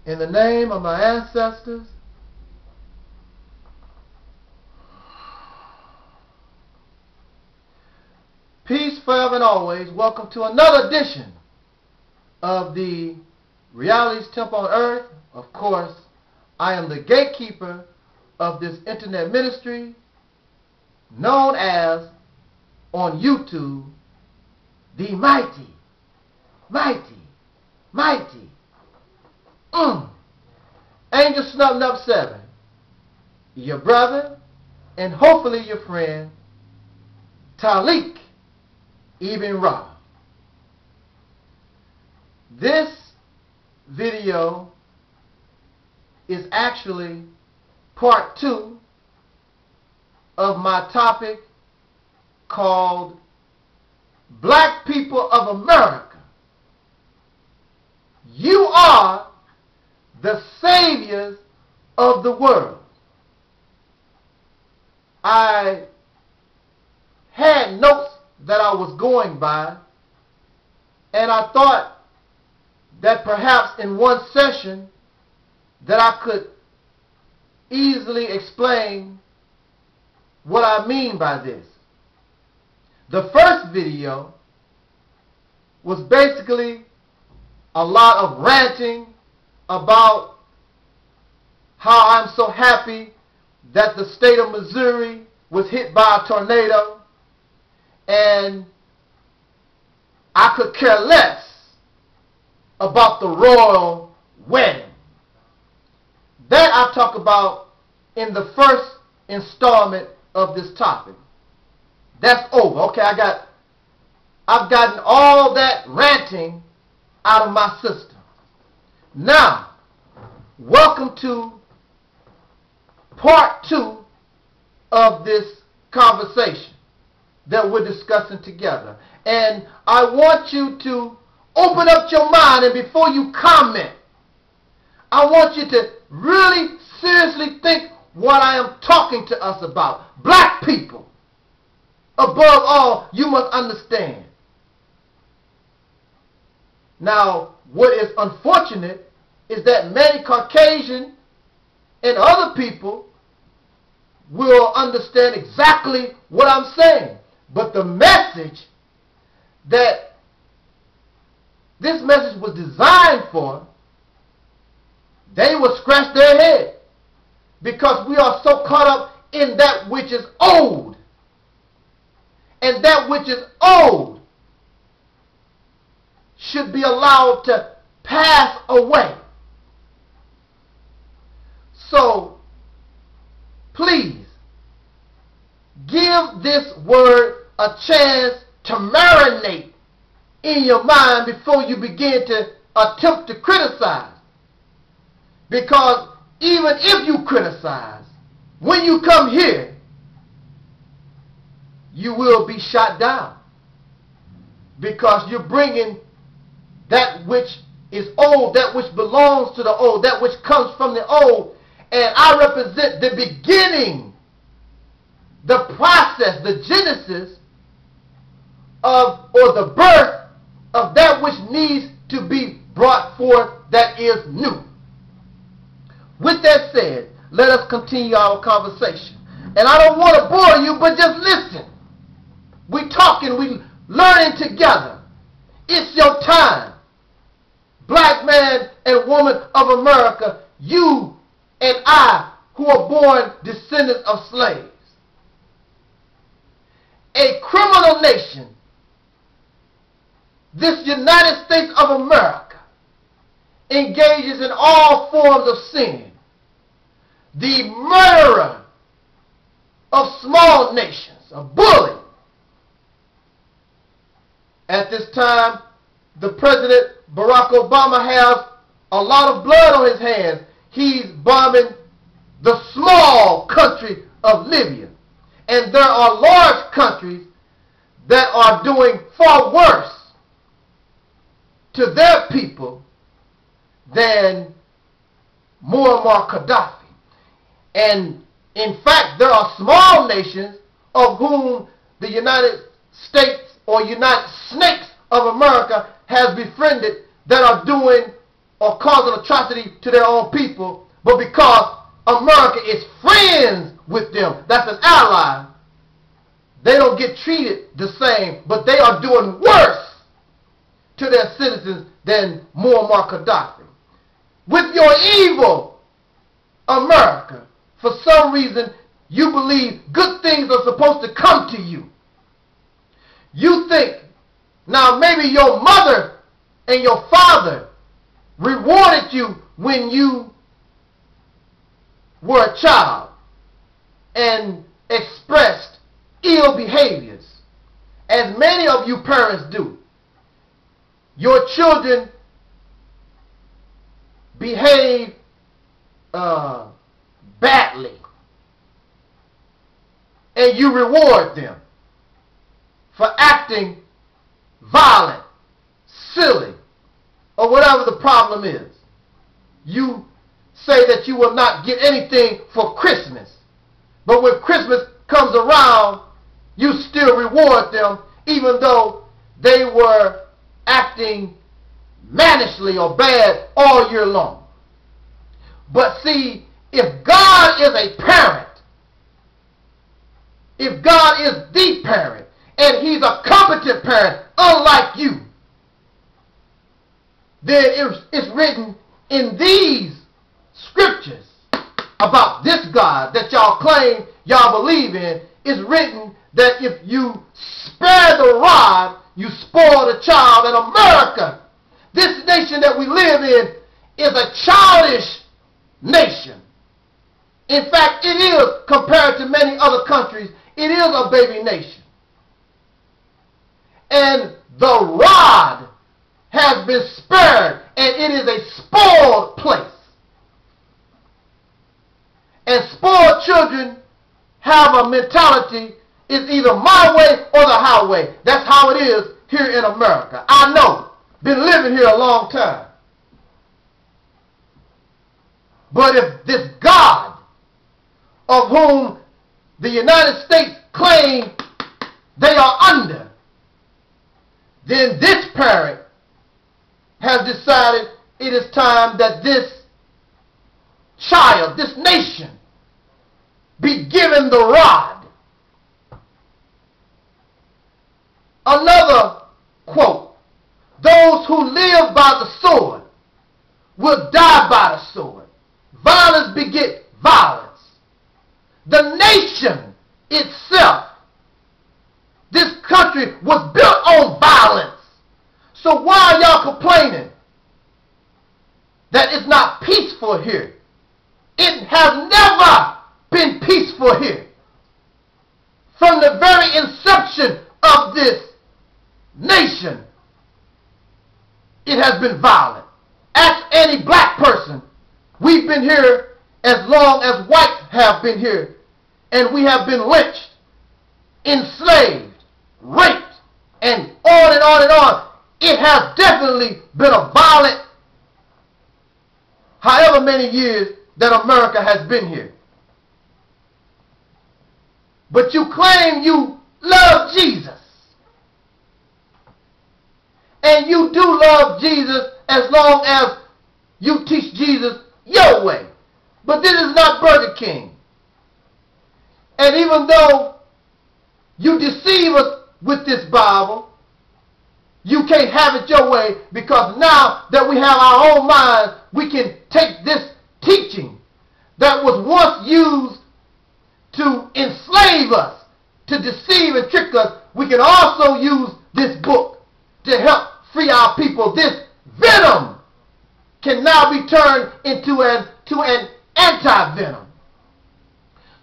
In the name of my ancestors, peace forever and always. Welcome to another edition of the Realities Temple on Earth. Of course, I am the gatekeeper of this internet ministry known as, on YouTube, the mighty AngelsnupnupSEVEN, your brother and hopefully your friend, Taalik, Ibn'rad. This video is actually part 2 of my topic called Black People of America. You are the saviors of the world. I had notes that I was going by, and I thought that perhaps in one session that I could easily explain what I mean by this. The first video was basically a lot of ranting about how I'm so happy that the state of Missouri was hit by a tornado, and I could care less about the royal wedding. That I talk about in the first installment of this topic. That's over. Okay, I've gotten all that ranting out of my system. Now, welcome to part 2 of this conversation that we're discussing together. And I want you to open up your mind, and before you comment, I want you to really seriously think what I am talking to us about. Black people, above all, you must understand. Now, what is unfortunate is that many Caucasian and other people will understand exactly what I'm saying. But the message that this message was designed for, they will scratch their head, because we are so caught up in that which is old. And that which is old should be allowed to pass away. So, please, give this word a chance to marinate in your mind before you begin to attempt to criticize. Because even if you criticize, when you come here, you will be shot down, because you're bringing that which is old, that which belongs to the old, that which comes from the old. And I represent the beginning, the process, the genesis of, or the birth of that which needs to be brought forth that is new. With that said, let us continue our conversation. And I don't want to bore you, but just listen. We talking, we learning together. It's your time. Black man and woman of America, you and I, who are born descendants of slaves. A criminal nation, this United States of America, engages in all forms of sin. The murderer of small nations, a bully. At this time, the President Barack Obama has a lot of blood on his hands. He's bombing the small country of Libya. And there are large countries that are doing far worse to their people than Muammar Gaddafi. And in fact, there are small nations of whom the United States or United Snakes of America has befriended that are doing or causing atrocity to their own people, but because America is friends with them, that's an ally, they don't get treated the same, but they are doing worse to their citizens than Muammar Gaddafi. With your evil America, for some reason, you believe good things are supposed to come to you. You think, now maybe your mother and your father rewarded you when you were a child and expressed ill behaviors, as many of you parents do. Your children behave badly, and you reward them for acting violent, silly, or whatever the problem is. You say that you will not get anything for Christmas, but when Christmas comes around, you still reward them even though they were acting mannishly or bad all year long. But see, if God is a parent, if God is the parent, and he's a competent parent, unlike you, then it's written in these scriptures about this God that y'all claim y'all believe in. It's written that if you spare the rod, you spoil the child. In America, this nation that we live in, is a childish nation. In fact, it is, compared to many other countries, it is a baby nation. And the rod has been spared, and it is a spoiled place. And spoiled children have a mentality, it's either my way or the highway. That's how it is here in America. I know, been living here a long time. But if this God, of whom the United States claim they are under, then this parent has decided it is time that this child, this nation, be given the rod. Another quote, those who live by the sword will die by the sword. Violence beget violence. The nation itself, this country, was built on violence. So why are y'all complaining that it's not peaceful here? It has never been peaceful here. From the very inception of this nation, it has been violent. Ask any black person. We've been here as long as whites have been here, and we have been lynched, enslaved, raped, and on and on and on. It has definitely been a violent, however many years that America has been here. But you claim you love Jesus. And you do love Jesus as long as you teach Jesus your way. But this is not Burger King. And even though you deceive us with this Bible, you can't have it your way, because now that we have our own minds, we can take this teaching that was once used to enslave us, to deceive and trick us. We can also use this book to help free our people. This venom can now be turned into an anti-venom.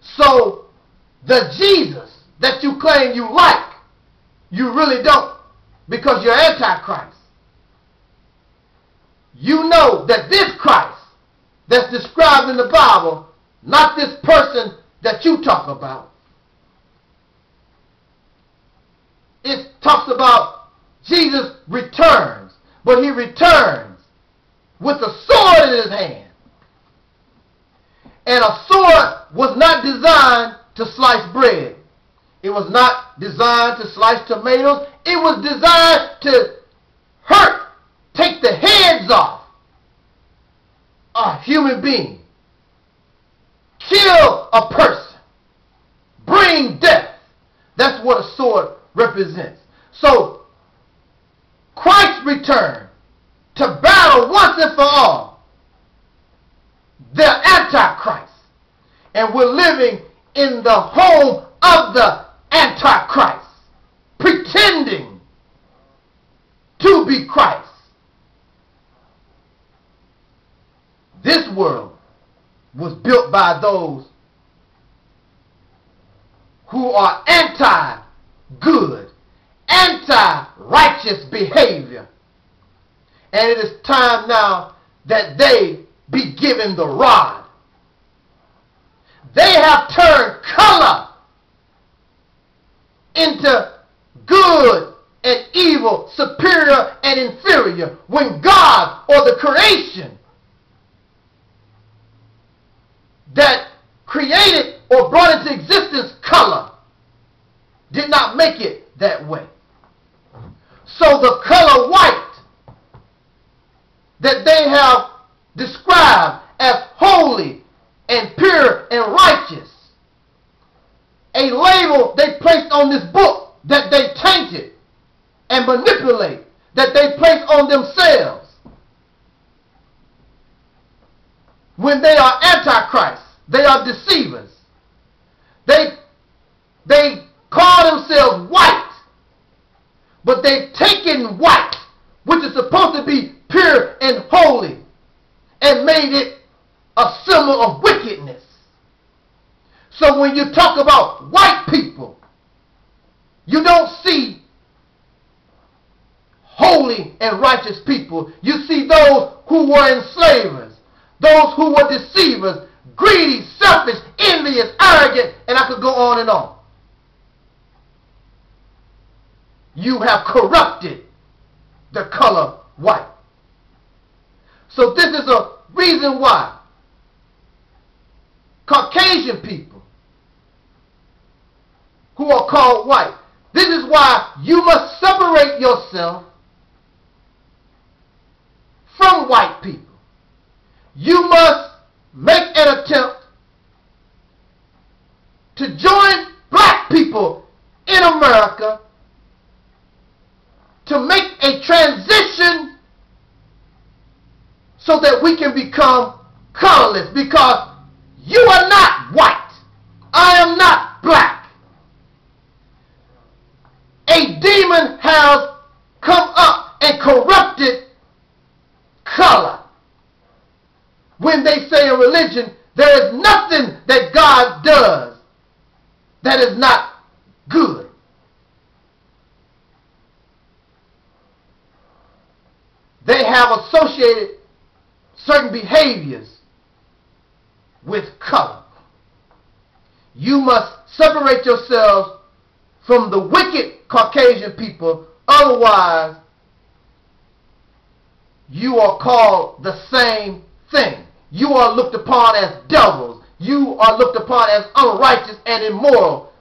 So the Jesus that you claim you like, you really don't, because you're Antichrist. You know that this Christ that's described in the Bible, not this person that you talk about. It talks about Jesus returns, but he returns with a sword in his hand. And a sword was not designed to slice bread. It was not designed to slice tomatoes. It was designed to hurt, take the heads off a human being, kill a person, bring death. That's what a sword represents. So Christ returned to battle once and for all the Antichrist. And we're living in the home of the Antichrist, pretending to be Christ. This world was built by those who are anti-good, anti-righteous behavior. And it is time now that they be given the rod. They have turned color into good and evil, superior and inferior, when God or the creation that created or brought into existence color did not make it that way. So the color white that they have described as holy and pure and righteous, a label they placed on this book that they tainted and manipulate, that they place on themselves. When they are antichrists, they are deceivers. They call themselves white, but they've taken white, which is supposed to be pure and holy, and made it a symbol of wickedness. So when you talk about white people, you don't see holy and righteous people. You see those who were enslavers, those who were deceivers, greedy, selfish, envious, arrogant, and I could go on and on. You have corrupted the color white. So this is a reason why Caucasian people who are called white, this is why you must separate yourself from white people. You must make an attempt to join black people in America to make a transition so that we can become colorless, because you are not white. I am not black. A demon has come up and corrupted color. When they say in religion, there is nothing that God does that is not good. They have associated certain behaviors with color. You must separate yourselves from the wicked Caucasian people, otherwise you are called the same thing. You are looked upon as devils. You are looked upon as unrighteous and immoral.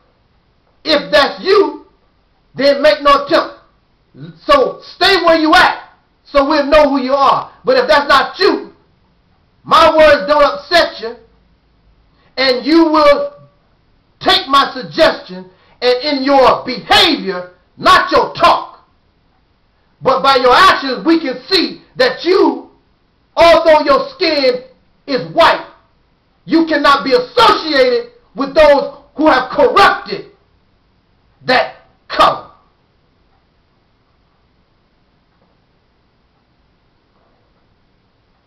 If that's you, then make no attempt. So stay where you at, so we'll know who you are. But if that's not you, my words don't upset you, and you will take my suggestion, and in your behavior, not your talk, but by your actions, we can see that you, although your skin is white, you cannot be associated with those who have corrupted that color.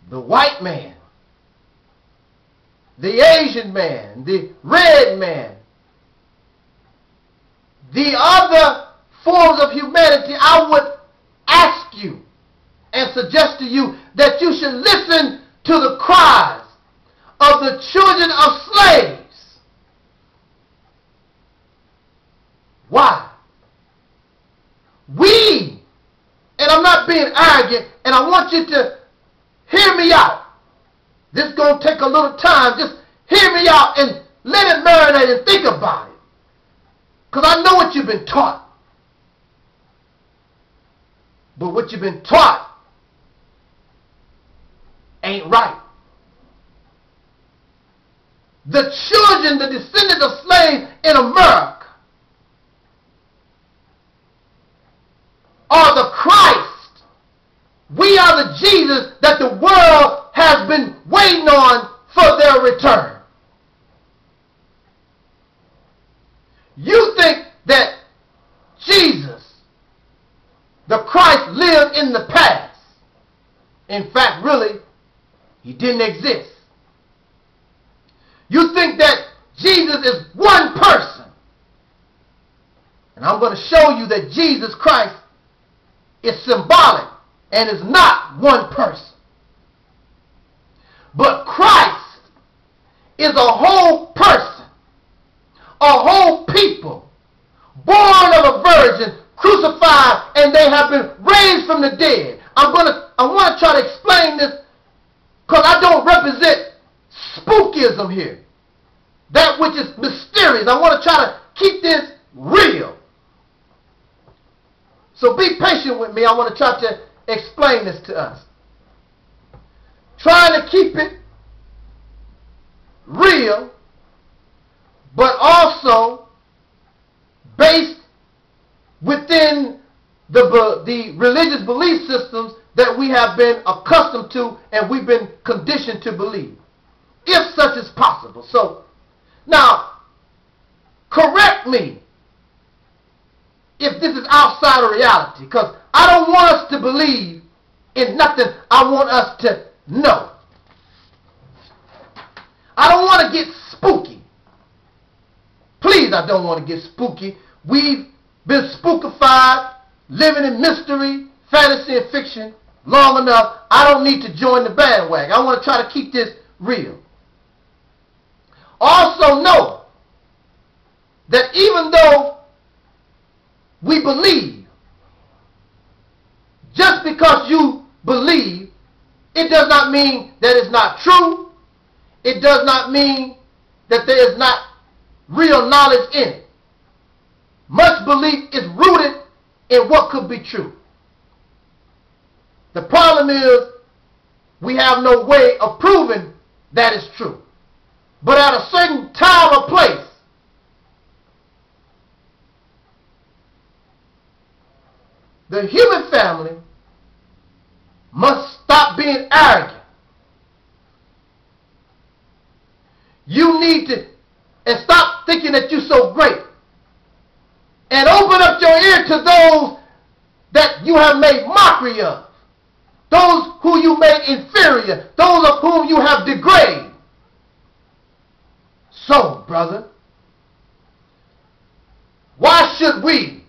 The white man, the Asian man, the red man, the other forms of humanity, I would ask you and suggest to you that you should listen to the cries of the children of slaves. Why? We, and I'm not being arrogant, and I want you to hear me out. This is going to take a little time. Just hear me out and let it marinate and think about it. Because I know what you've been taught. But what you've been taught ain't right. the children, the descendants of slaves in America are the Christ. We are the Jesus that the world has been waiting on for their return. You think that Jesus, the Christ, lived in the past. In fact, really, he didn't exist. You think that Jesus is one person. And I'm going to show you that Jesus Christ is symbolic and is not one person. But Christ is a whole person, a whole people, born of a virgin, crucified, and they have been raised from the dead. I want to try to explain this because I don't represent spookism here. That which is mysterious. I want to try to keep this real. So be patient with me. I want to try to explain this to us. Trying to keep it real, but also based within the religious belief systems that we have been accustomed to and we've been conditioned to believe, if such is possible. So, now, correct me if this is outside of reality, because I don't want us to believe in nothing. I want us to know. I don't want to get spooky. Please, I don't want to get spooky. We've been spookified, living in mystery, fantasy, and fiction long enough. I don't need to join the bandwagon. I want to try to keep this real. Also know that even though we believe, just because you believe, it does not mean that it's not true. It does not mean that there is not real knowledge in it. Much belief is rooted in what could be true. The problem is we have no way of proving that is true. But at a certain time or place, the human family must stop being arrogant. You need to, and stop thinking that you're so great. And open up your ear to those that you have made mockery of. Those who you made inferior. Those of whom you have degraded. So, brother, why should we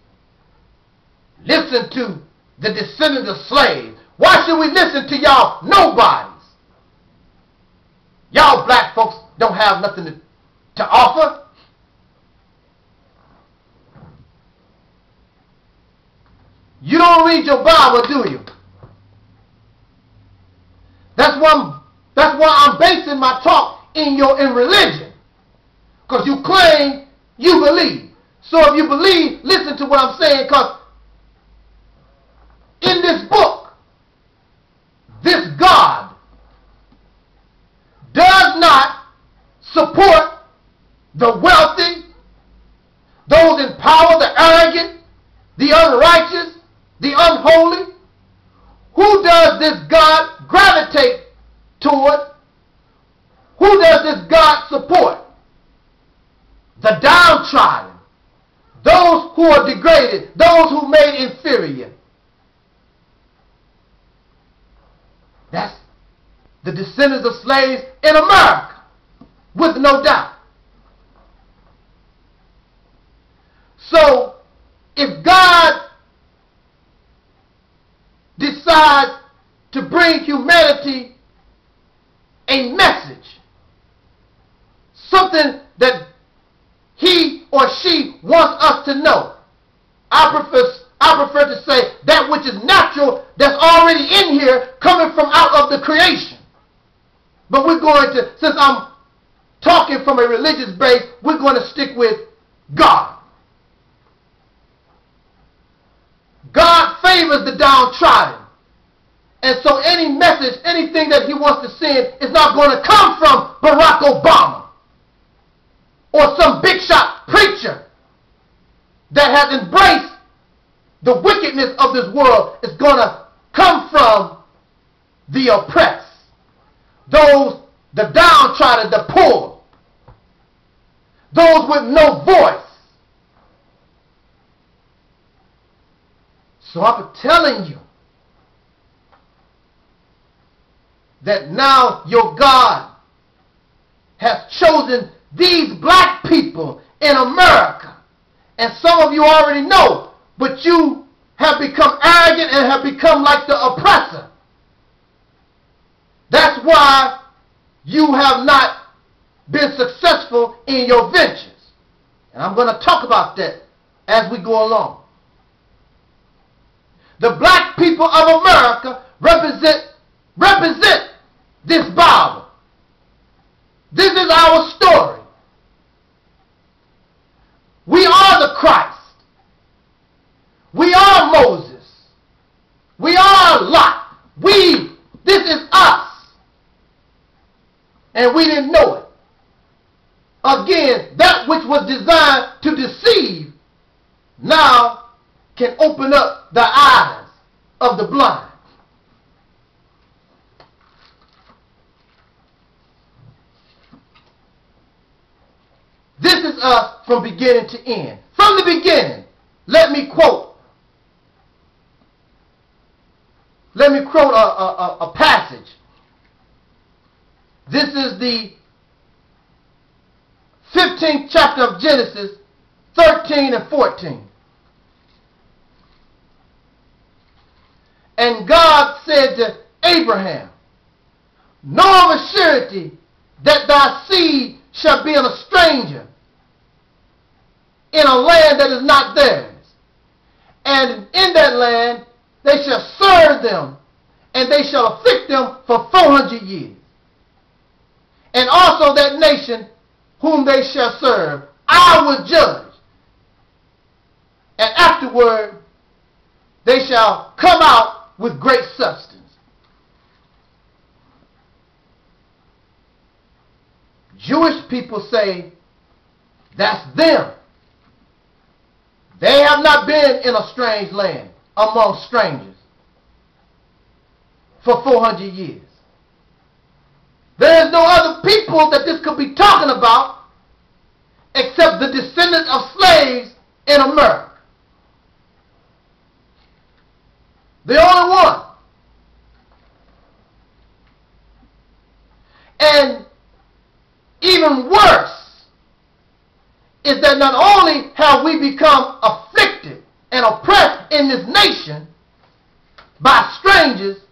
listen to the descendants of slaves? Why should we listen to y'all nobodies? Y'all black folks don't have nothing to offer. You don't read your Bible, do you? That's why I'm basing my talk in religion. Because you claim you believe. So if you believe, listen to what I'm saying, because in this book, this God does not support the wealthy, those in power, the arrogant, the unrighteous, the unholy. Who does this God gravitate toward? Who does this God support? The downtrodden, those who are degraded, those who made inferior. That's the descendants of slaves in America, with no doubt. So, if God decides to bring humanity a message, something that he or she wants us to know, I prefer to say that which is natural, that's already in here, coming from out of the creation. But we're going to, since I'm talking from a religious base, we're going to stick with God. God favors the downtrodden. And so any message, anything that he wants to send is not going to come from Barack Obama. or some big shot preacher that has embraced the wickedness of this world is going to come from the oppressed, those, the downtrodden, the poor, those with no voice. So I'm telling you that now your God has chosen these black people in America. And some of you already know, but you have become arrogant and have become like the oppressor. That's why you have not been successful in your ventures. And I'm going to talk about that as we go along. The black people of America represent this Bible. This is our story. We are the Christ. We are Moses. We are Lot. This is us. And we didn't know it. Again, that which was designed to deceive now can open up the eyes of the blind. This is us from beginning to end. From the beginning, let me quote a passage. This is the 15th chapter of Genesis, 13 and 14. And God said to Abraham, know of a surety that thy seed shall be a stranger in a land that is not theirs. And in that land they shall serve them, and they shall afflict them for 400 years. And also that nation whom they shall serve, I will judge. And afterward they shall come out with great substance. Jewish people say, that's them. They have not been in a strange land among strangers for 400 years. There is no other people that this could be talking about except the descendants of slaves in America. The only one. And even worse is that not only have we become afflicted and oppressed in this nation by strangers,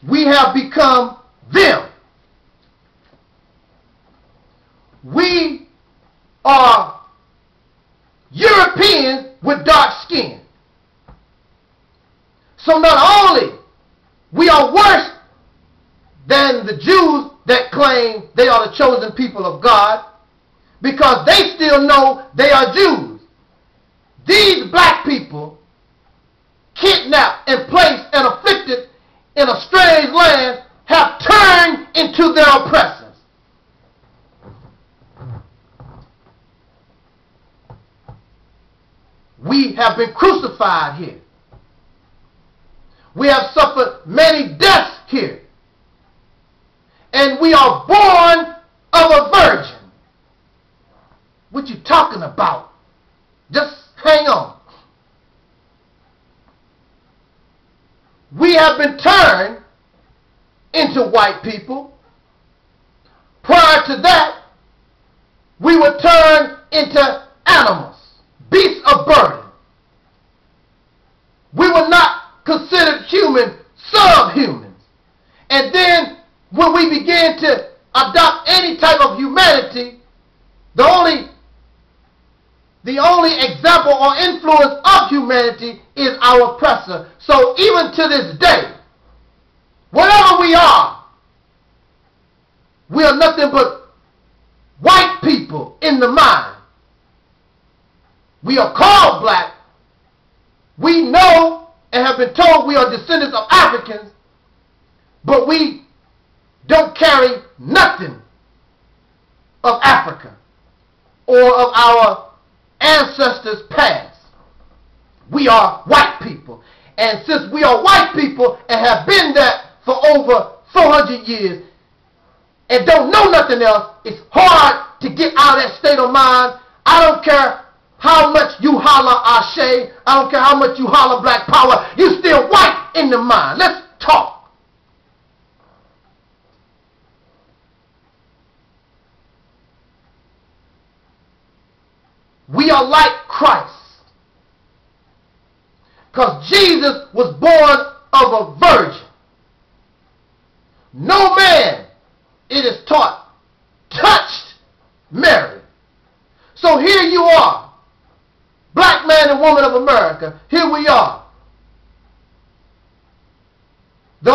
we have become them. We are Europeans with dark skin. So not only we are worse than the Jews that claim they are the chosen people of God, because they still know they are Jews. These black people, kidnapped and placed and afflicted in a strange land, have turned into their oppressors. We have been crucified here. We have suffered many deaths here. And we are born of a virgin. What you talking about? Just hang on. We have been turned into white people. Prior to that, we were turned into animals, beasts of burden. We were not considered human, subhumans. And then when we began to adopt any type of humanity, the only example or influence of humanity is our oppressor. So even to this day, whatever we are nothing but white people in the mind. We are called black. We know and have been told we are descendants of Africans, but we don't carry nothing of Africa. or of our ancestors past. We are white people. And since we are white people and have been that for over 400 years and don't know nothing else, it's hard to get out of that state of mind. I don't care how much you holler Ashe, I don't care how much you holler Black Power, you still white in the mind. Let's talk. We are like Christ. Because Jesus was born of a virgin. No man, it is taught, touched Mary. So here you are, black man and woman of America. Here we are. The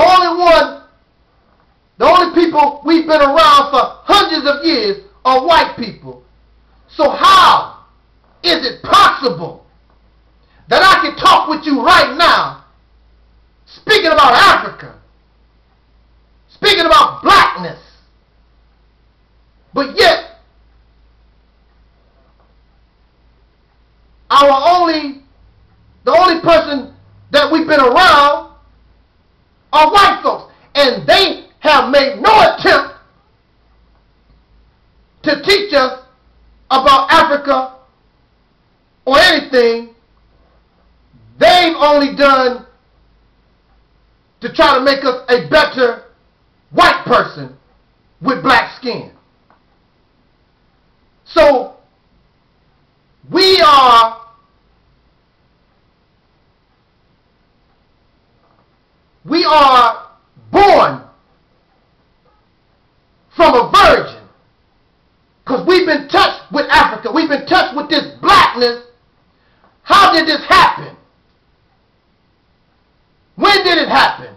only people we've been around for hundreds of years are white people. So how is it possible that I can talk with you right now, speaking about Africa, speaking about blackness, but yet the only person that we've been around are white folks, and they have made no attempt to teach us about Africa or anything. They've only done to try to make us a better white person with black skin. So we are born from a virgin because we've been touched with Africa. We've been touched with this blackness. How did this happen? When did it happen?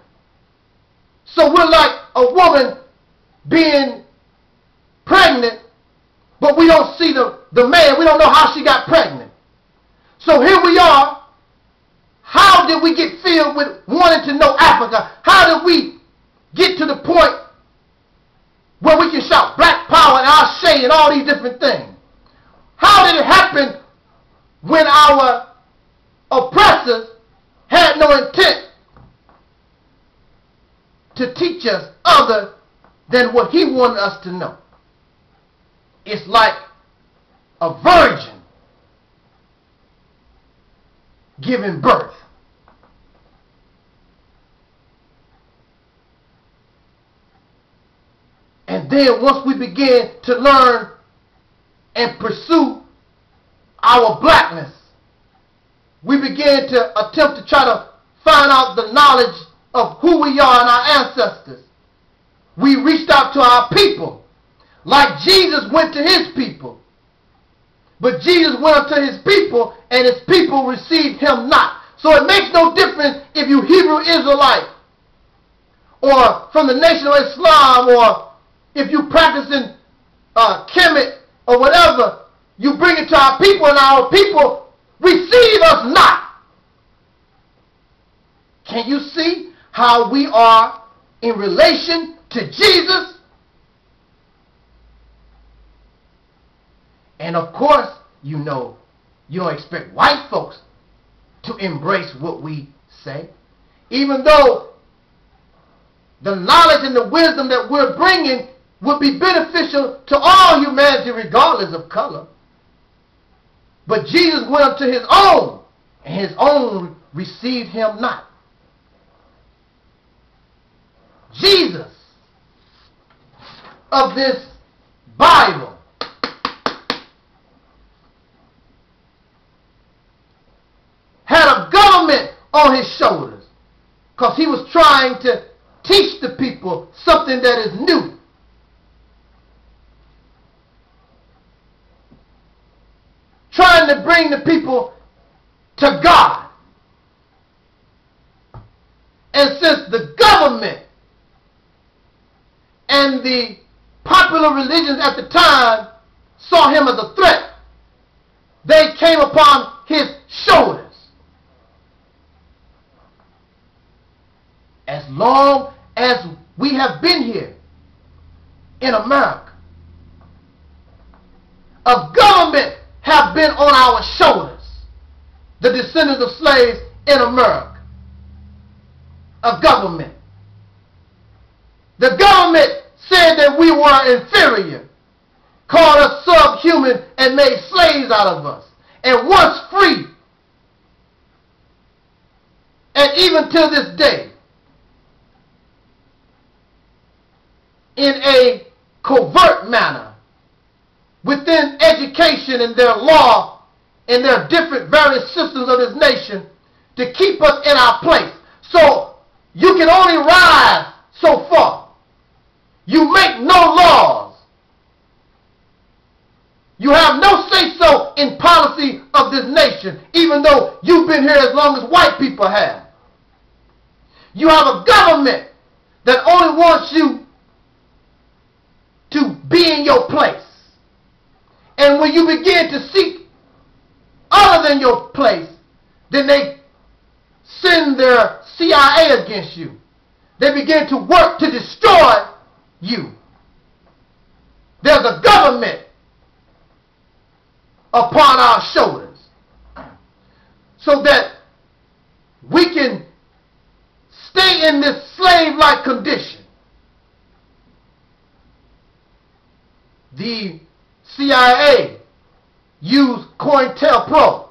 So we're like a woman being pregnant, but we don't see the man. We don't know how she got pregnant. So here we are. How did we get filled with wanting to know Africa? How did we get to the point where we can shout Black Power and Ashe and all these different things? How did it happen when our oppressors had no intent to teach us other than what he wanted us to know? It's like a virgin giving birth. And then once we begin to learn and pursue our blackness, we begin to attempt to try to find out the knowledge of who we are and our ancestors. We reached out to our people like Jesus went to his people. But Jesus went up to his people and his people received him not. So it makes no difference if you Hebrew Israelite or from the Nation of Islam, or if you practicing Kemet or whatever. You bring it to our people and our people receive us not. Can you see how we are in relation to Jesus? And of course, you know, you don't expect white folks to embrace what we say. Even though the knowledge and the wisdom that we're bringing would be beneficial to all humanity regardless of color. But Jesus went up to his own, and his own received him not. Jesus of this Bible had a government on his shoulders because he was trying to teach the people something that is new. Trying to bring the people to God. And since the government and the popular religions at the time saw him as a threat, they came upon his shoulders. As long as we have been here in America, of government have been on our shoulders, the descendants of slaves in America. Of government. The government said that we were inferior, called us subhuman, and made slaves out of us. And once free, and even to this day, in a covert manner, within education and their law and their different various systems of this nation, to keep us in our place. So you can only rise so far. You make no laws. You have no say-so in policy of this nation, even though you've been here as long as white people have. You have a government that only wants you to be in your place. And when you begin to seek other than your place, then they send their CIA against you. They begin to work to destroy you. There's a government upon our shoulders so that we can stay in this slave-like condition. The CIA used COINTELPRO.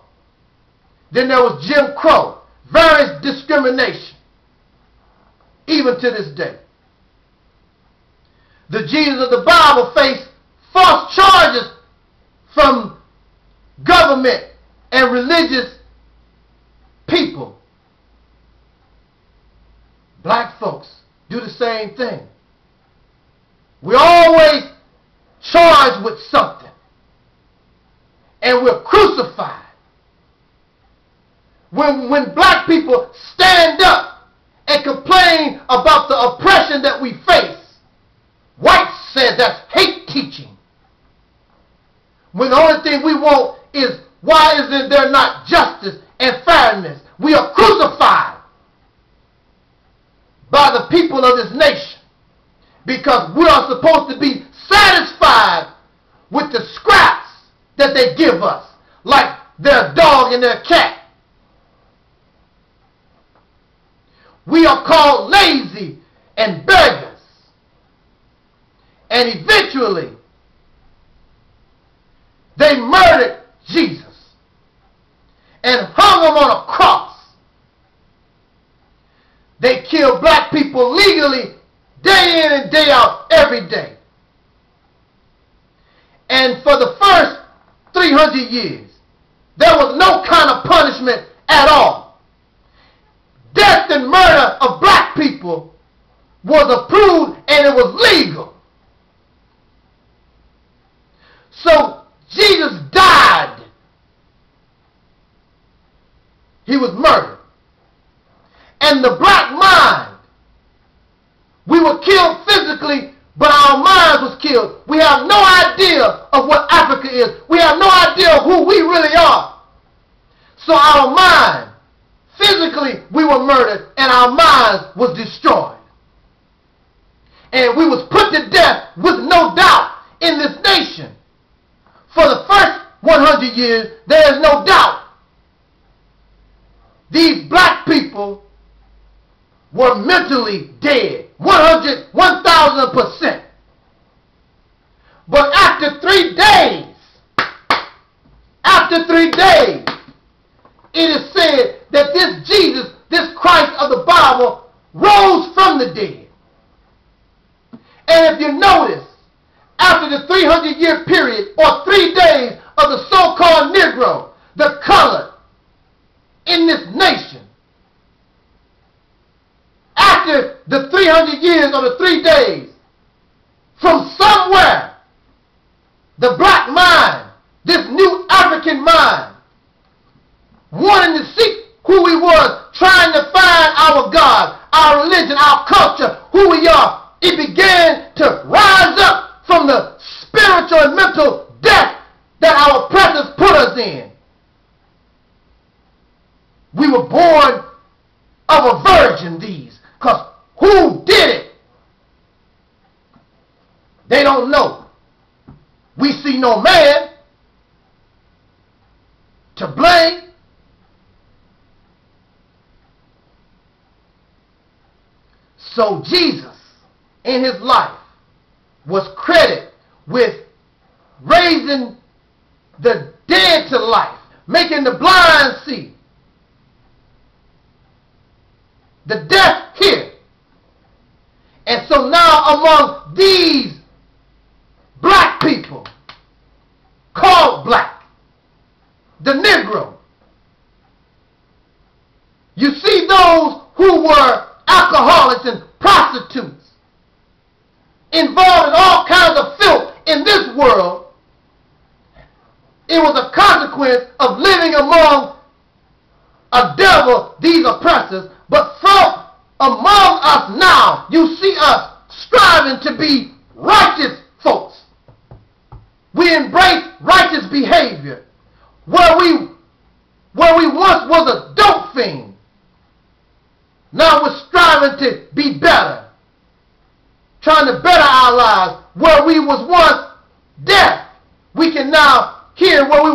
Then there was Jim Crow. Various discrimination. Even to this day. The Jesus of the Bible faced false charges from government and religious people. Black folks do the same thing. We're always charged with something. And we're crucified. When black people stand up and complain about the oppression that we face, whites said that's hate teaching. When the only thing we want is, why isn't there not justice and fairness? We are crucified by the people of this nation because we are supposed to be satisfied with the scraps that they give us, like their dog and their cat. We are called lazy and beggars. And eventually, they murdered Jesus and hung him on a cross. They killed black people legally, day in and day out, every day. And for the first 300 years, there was no kind of punishment at all. Death and murder of black people was approved and it was legal. So Jesus died. He was murdered. And the black mind, we were killed physically, but our minds was killed. We have no idea of what Africa is. We have no idea of who we really are. So our mind, physically we were murdered and our minds was destroyed. And we was put to death with no doubt in this nation. For the first 100 years, there is no doubt. These black people were mentally dead. 1,000%. But after 3 days, it is said that this Jesus, this Christ of the Bible, rose from the dead. And if you notice, after the 300-year period, or 3 days of the so-called Negro, the colored, in this nation, after the 300 years or the 3 days, from somewhere, the black mind, this new African mind, wanting to seek who we was, trying to find our God, our religion, our culture, who we are, it began to rise up from the spiritual and mental death that our oppressors put us in. We were born of a virgin, these, because who did it? They don't know. We see no man, to blame. So Jesus, in his life, was credited with raising the dead to life, making the blind see, the deaf hear. And so now among these black people, called black, the Negro, you see those who were alcoholics and prostitutes, involved in all kinds of filth in this world. It was a consequence of living among a devil, these oppressors. But from among us now, you see us striving to be righteous folks. We embrace righteous behavior. Where we once was a dope fiend, now we're striving to be better, trying to better our lives. Where we was once deaf, we can now hear. Where we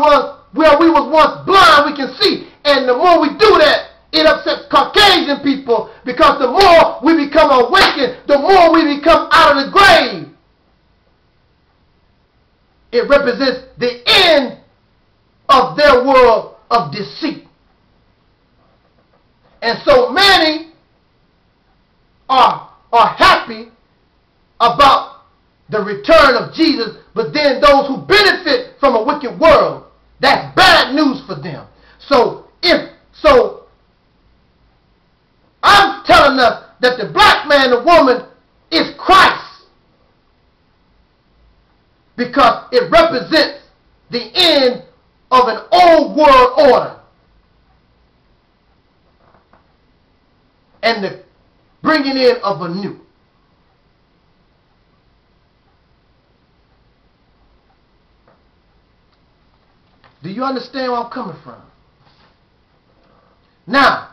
was once blind, we can see. And the more we do that, it upsets Caucasian people, because the more we become awakened, the more we become out of the grave. It represents the end of their world of deceit. And so many are happy about the return of Jesus, but then those who benefit from a wicked world, that's bad news for them. So I'm telling us that the black man and woman is Christ, because it represents the end of an old world order and the bringing in of a new. Do you understand where I'm coming from? Now,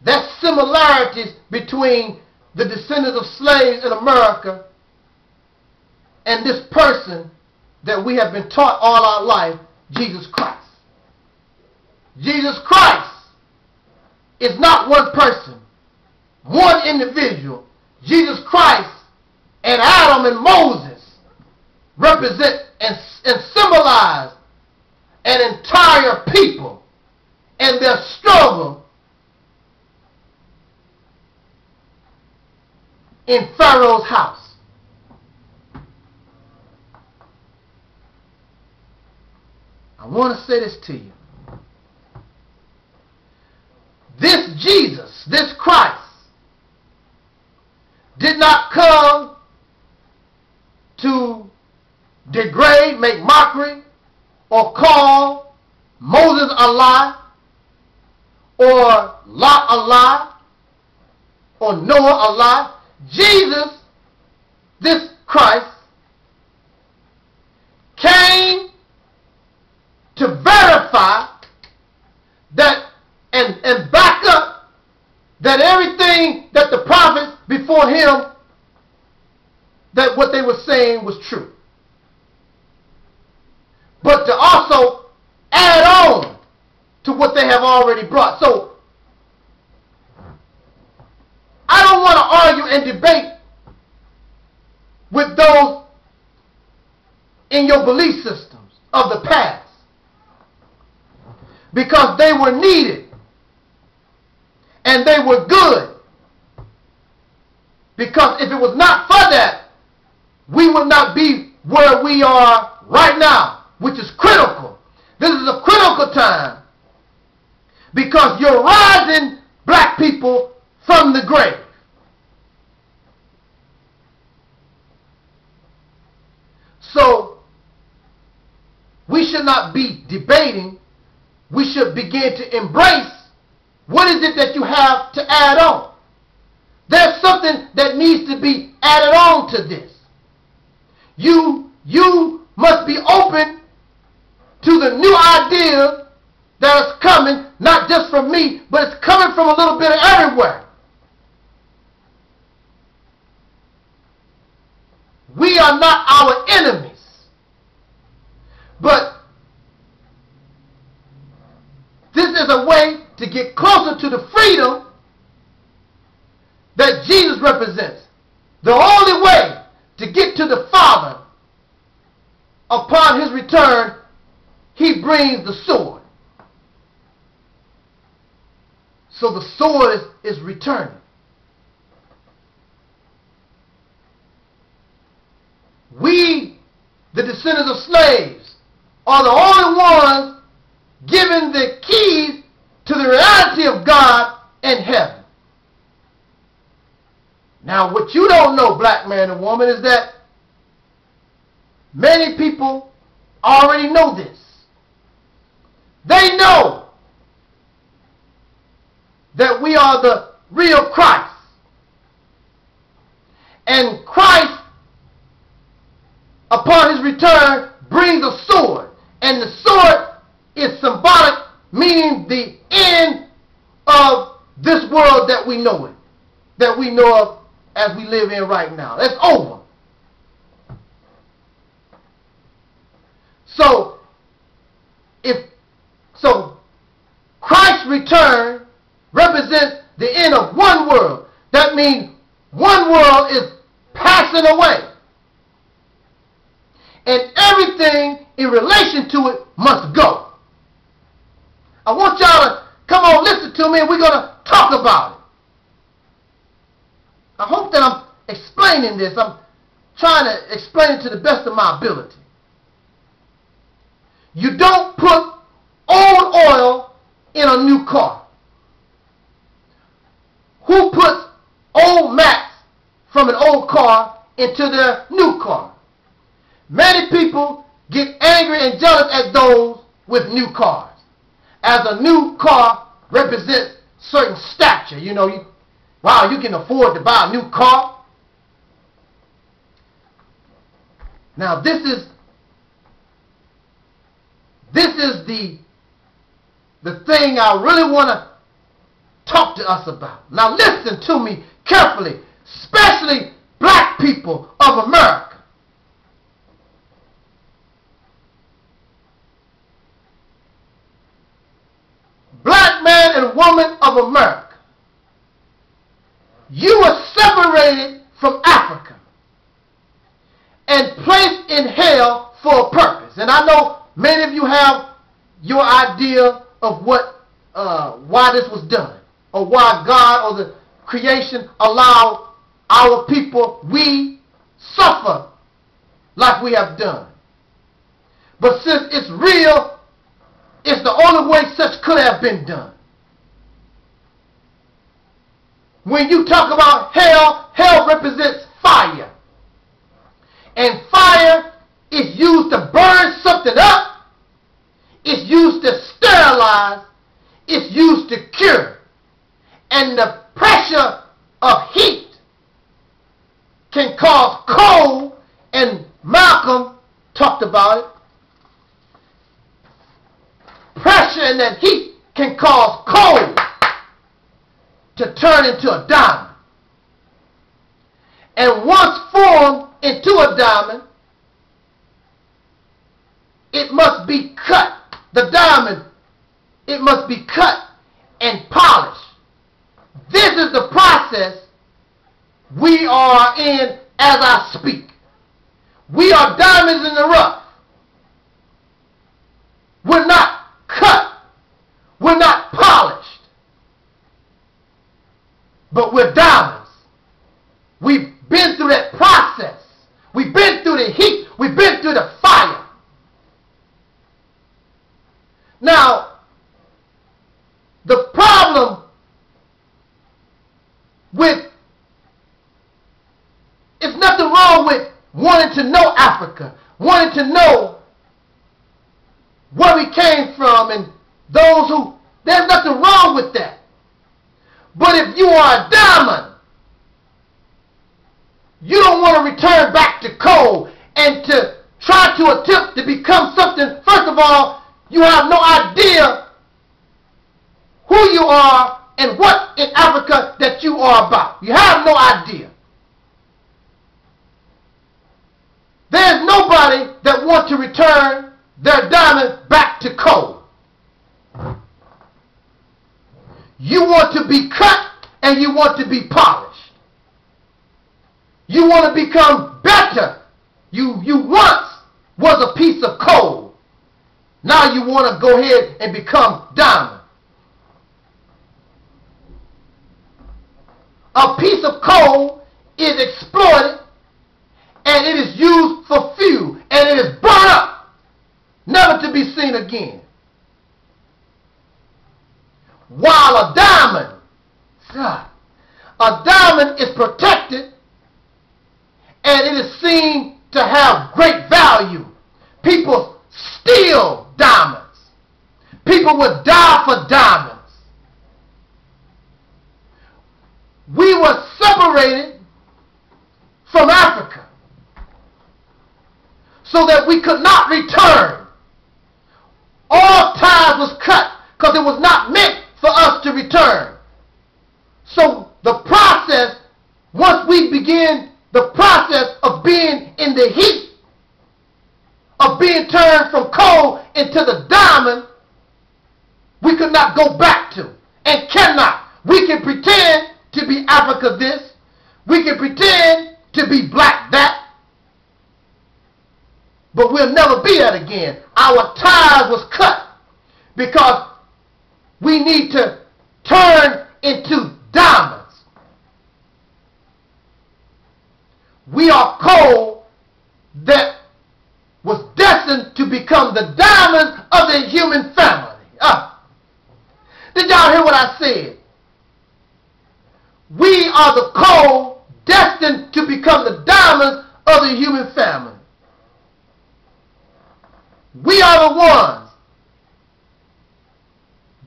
that similarities between the descendants of slaves in America and this person that we have been taught all our life, Jesus Christ. Jesus Christ is not one person, one individual. Jesus Christ and Adam and Moses represent and symbolize an entire people and their struggle in Pharaoh's house. I want to say this to you. This Jesus, this Christ, did not come to degrade, make mockery, or call Moses a lie, or Lot a lie, or Noah a lie. Jesus, this Christ, came to verify that and back up that everything that the prophets before him, that what they were saying was true. But to also add on to what they have already brought. So, I don't want to argue and debate with those in your belief systems of the past, because they were needed and they were good. Because if it was not for that, we would not be where we are right now, which is critical. This is a critical time, because you're rising black people from the grave. So, we should not be debating. We should begin to embrace what is it that you have to add on. There's something that needs to be added on to this. You must be open to the new idea that is coming, not just from me, but it's coming from a little bit of everywhere. We are not our enemies. But this is a way to get closer to the freedom that Jesus represents. The only way to get to the Father upon his return, he brings the sword. So the sword is returning. We, the descendants of slaves, are the only ones given the keys to the reality of God and heaven. Now, what you don't know, black man and woman, is that many people already know this. They know that we are the real Christ. And Christ, upon his return, brings a sword. And the sword is symbolic, meaning the end of this world that we know it, that we know of as we live in right now. That's over. So Christ's return represents the end of one world. That means one world is passing away. And everything in relation to it must go. I want y'all to come on, listen to me, and we're going to talk about it. I hope that I'm explaining this. I'm trying to explain it to the best of my ability. You don't put old oil in a new car. Who puts old mats from an old car into their new car? Many people get angry and jealous at those with new cars, as a new car represents certain stature. You know, wow, you can afford to buy a new car. Now, this is the thing I really want to talk to us about. Now, listen to me carefully, especially black people of America. Black man and woman of America, you were separated from Africa and placed in hell for a purpose. And I know many of you have your idea of why this was done, or why God or the creation allowed our people, we, suffer like we have done. But since it's real, it's the only way such could have been done. When you talk about hell, hell represents fire. And fire is used to burn something up. It's used to sterilize. It's used to cure. And the pressure of heat can cause cold, and Malcolm talked about it. Pressure and that heat can cause coal to turn into a diamond. And once formed into a diamond, it must be cut. The diamond, it must be cut and polished. This is the process we are in as I speak. We are diamonds in the rough. We're not cut. We're not polished. But we're diamonds. We've been through that process. We've been through the heat. We've been through the fire. Now, the problem with, it's nothing wrong with wanting to know Africa, wanting to know where we came from, and those who, there's nothing wrong with that. But if you are a diamond, you don't want to return back to coal and to try to attempt to become something. First of all, you have no idea who you are and what in Africa that you are about. You have no idea. There's nobody that wants to return their diamond back to coal. You want to be cut and you want to be polished. You want to become better. You once was a piece of coal. Now you want to go ahead and become diamond. A piece of coal is exploited and it is used for fuel and it is burned up, never to be seen again. While a diamond is protected and it is seen to have great value. People steal diamonds. People would die for diamonds. We were separated from Africa so that we could not return. All ties was cut because it was not meant for us to return. So the process, once we begin the process of being in the heat, of being turned from coal into the diamond, we could not go back to and cannot. We can pretend to be Africa this. We can pretend to be black that. But we'll never be that again. Our ties was cut because we need to turn into diamonds. We are coal that was destined to become the diamonds of the human family. Did y'all hear what I said? We are the coal destined to become the diamonds of the human family. We are the ones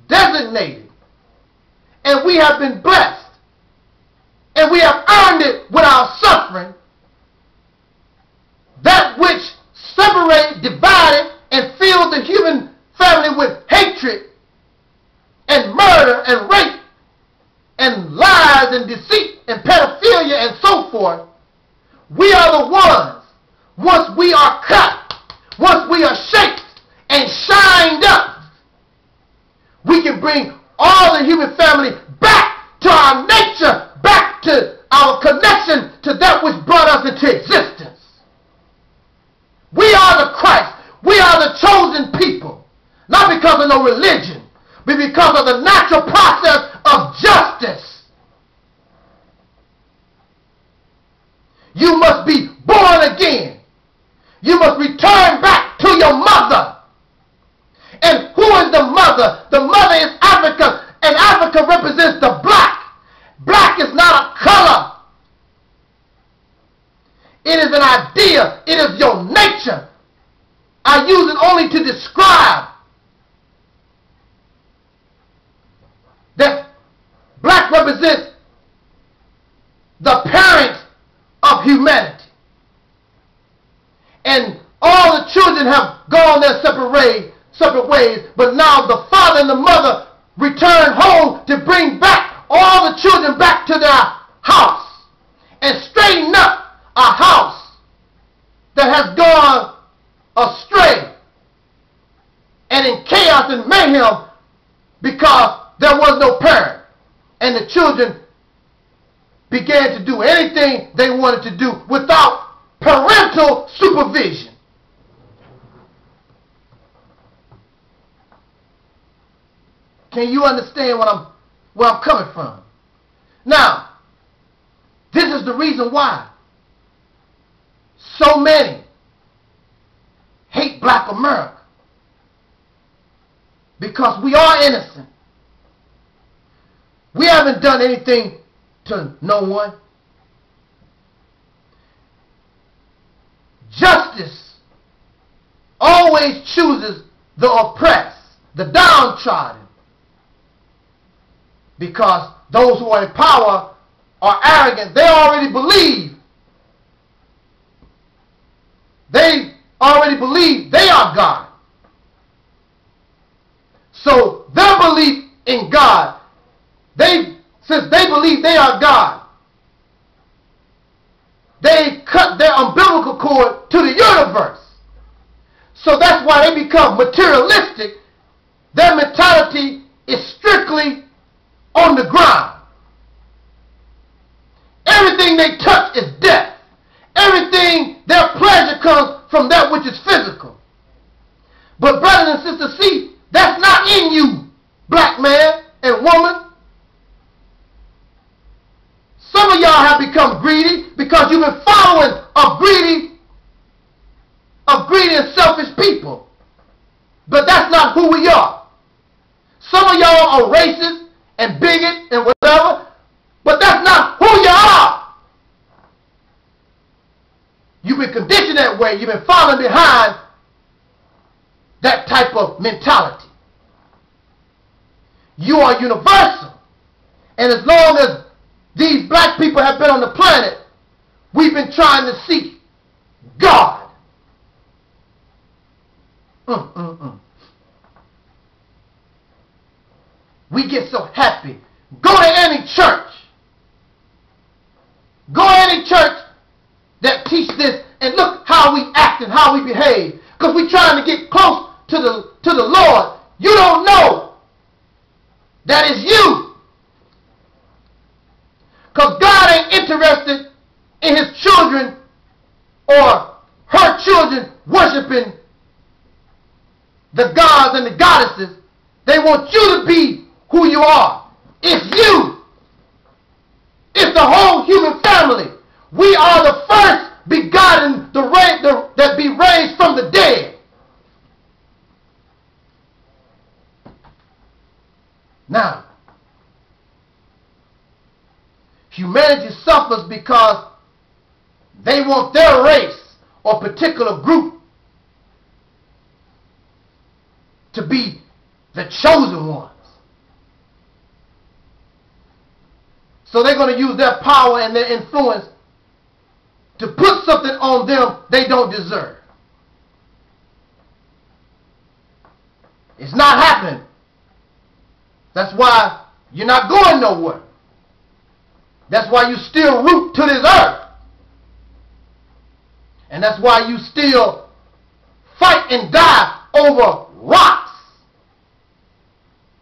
designated, and we have been blessed, and we have earned it with our suffering. That which separated, divided, and filled the human family with hatred and murder and rape and lies and deceit and pedophilia and so forth. We are the ones, once we are cut, once we are shaped and shined up, we can bring all the human family back to our nature, back to our connection to that which brought us into existence. We are the Christ. We are the chosen people. Not because of no religion, but because of the natural process of justice. You must be born again. You must return back to your mother. And who is the mother? The mother is Africa, and Africa represents the black. Black is not a color. It is an idea. It is your nature. I use it only to describe that black represents the parent of humanity. And all the children have gone their separate ways, but now the father and the mother return home to bring back all the children back to their house and straighten up a house that has gone astray and in chaos and mayhem because there was no parent, and the children began to do anything they wanted to do without parental supervision. Can you understand where I'm coming from? Now, this is the reason why so many hate black America. Because we are innocent. We haven't done anything to no one. Justice always chooses the oppressed, the downtrodden. Because those who are in power are arrogant. They already believe. They already believe they are God. So their belief in God, since they believe they are God, they cut their umbilical cord to the universe. So that's why they become materialistic. Their mentality is strictly on the ground. Everything they touch is death. Everything, their pleasure comes from that which is physical. But brothers and sisters, see, that's not in you, black man and woman. Some of y'all have become greedy because you've been following a greedy and selfish people. But that's not who we are. Some of y'all are racist and bigot and whatever, but that's not who you are. You've been conditioned that way. You've been following behind that type of mentality. You are universal. And as long as these black people have been on the planet, we've been trying to seek God. We get so happy. Go to any church. Go to any church that teach this and look how we act and how we behave. Because we're trying to get close to the Lord. You don't know that it's you. Because God ain't interested in his children or her children worshiping the gods and the goddesses. They want you to be who you are. It's you. It's the whole human family. We are the first begotten that be raised from the dead. Now, humanity suffers because they want their race or particular group to be the chosen ones. So they're going to use their power and their influence to put something on them they don't deserve. It's not happening. That's why you're not going nowhere. That's why you still root to this earth. And that's why you still fight and die over rocks.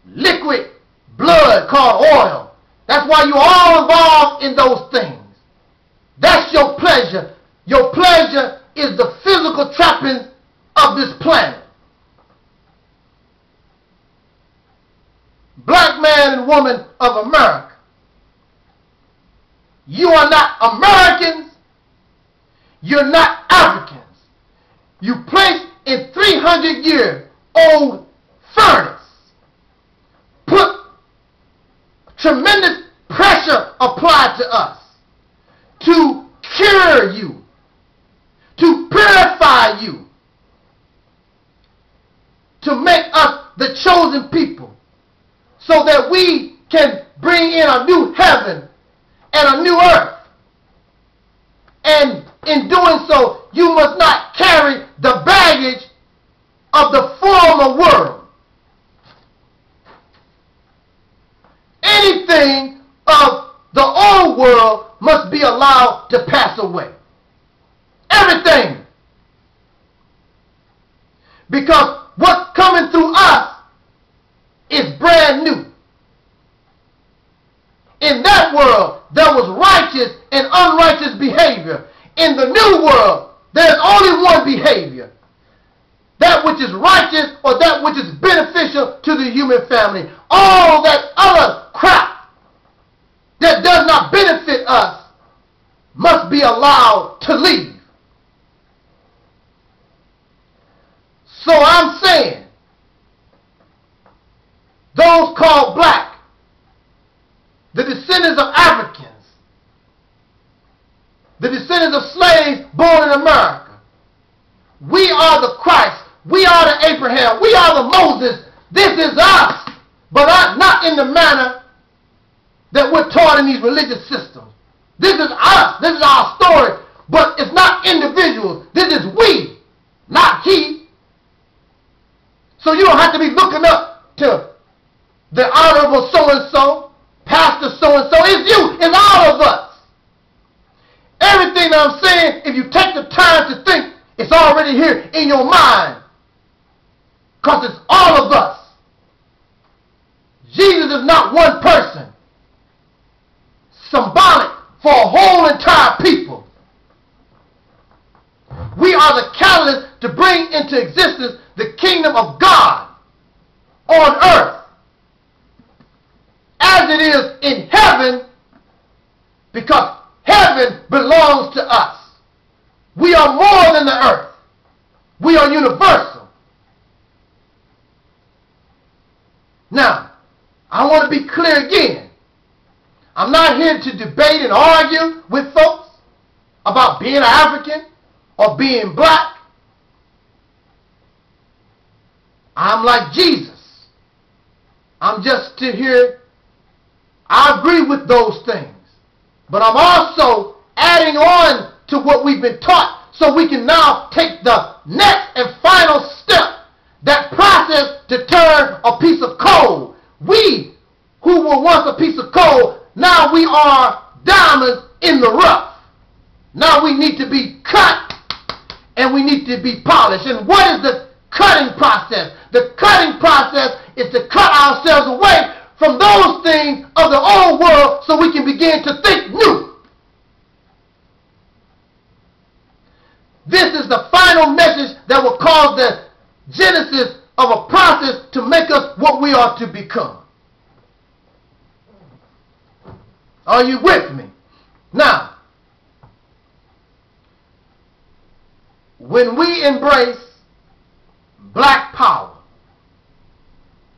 Liquid blood called oil. That's why you're all involved in those things. That's your pleasure. Your pleasure is the physical trappings of this planet. Black man and woman of America, you are not Americans. You're not Africans. You placed in 300-year-old furnace. Put tremendous pressure applied to us to cure you, to purify you, to make us the chosen people, so that we can bring in a new heaven and a new earth. And in doing so, you must not carry the baggage of the former world. Anything of the old world must be allowed to pass away. Everything. Because what's coming through us is brand new. In that world, there was righteous and unrighteous behavior. In the new world, there's only one behavior. That which is righteous or that which is beneficial to the human family. All that other crap that does not benefit us must be allowed to leave. So I'm saying, those called black, the descendants of Africans, the descendants of slaves born in America, we are the Christ, we are the Abraham, we are the Moses. This is us, but not in the manner that we're taught in these religious systems. This is us, this is our story, but it's not individuals. This is we, not he. So you don't have to be looking up to the honorable so-and-so, pastor so-and-so. It's you, it's all of us. Everything that I'm saying, if you take the time to think, it's already here in your mind. because it's all of us. Jesus is not one person. Symbolic for a whole entire people. We are the catalyst to bring into existence the kingdom of God on earth as it is in heaven, because heaven belongs to us. We are more than the earth. We are universal. Now, I want to be clear again. I'm not here to debate and argue with folks about being an African or being black. I'm like Jesus. I'm just to hear. I agree with those things. But I'm also adding on to what we've been taught so we can now take the next and final step, that process to turn a piece of coal. We, who were once a piece of coal, now we are diamonds in the rough. Now we need to be cut and we need to be polished. And what is the cutting process? The cutting process is to cut ourselves away from those things of the old world so we can begin to think new. This is the final message that will cause the genesis of a process to make us what we are to become. Are you with me? Now, when we embrace black power,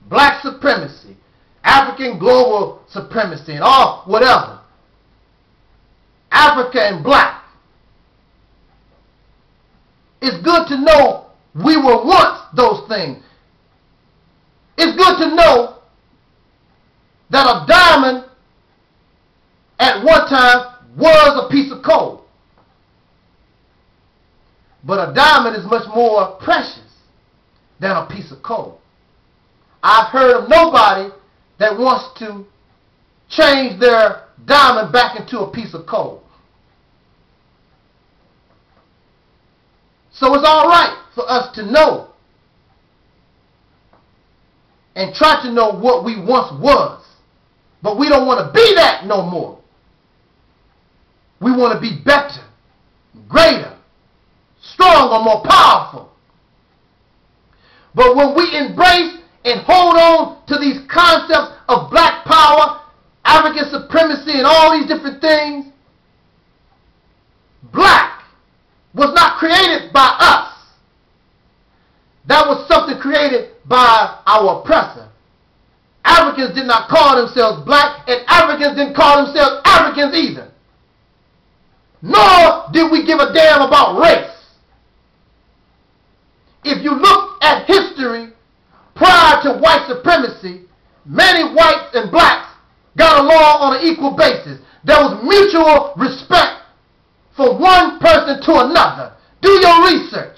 black supremacy, African global supremacy, and all whatever, Africa and black, it's good to know we were once those things. It's good to know that a diamond at one time was a piece of coal. But a diamond is much more precious than a piece of coal. I've heard of nobody that wants to change their diamond back into a piece of coal. So it's all right for us to know and try to know what we once was. But we don't want to be that no more. We want to be better, greater, stronger, more powerful. But when we embrace and hold on to these concepts of black power, African supremacy, and all these different things, black was not created by us. That was something created by our oppressor. Africans did not call themselves black, and Africans didn't call themselves Africans either. Nor did we give a damn about race. If you look at history prior to white supremacy, many whites and blacks got along on an equal basis. There was mutual respect from one person to another. Do your research.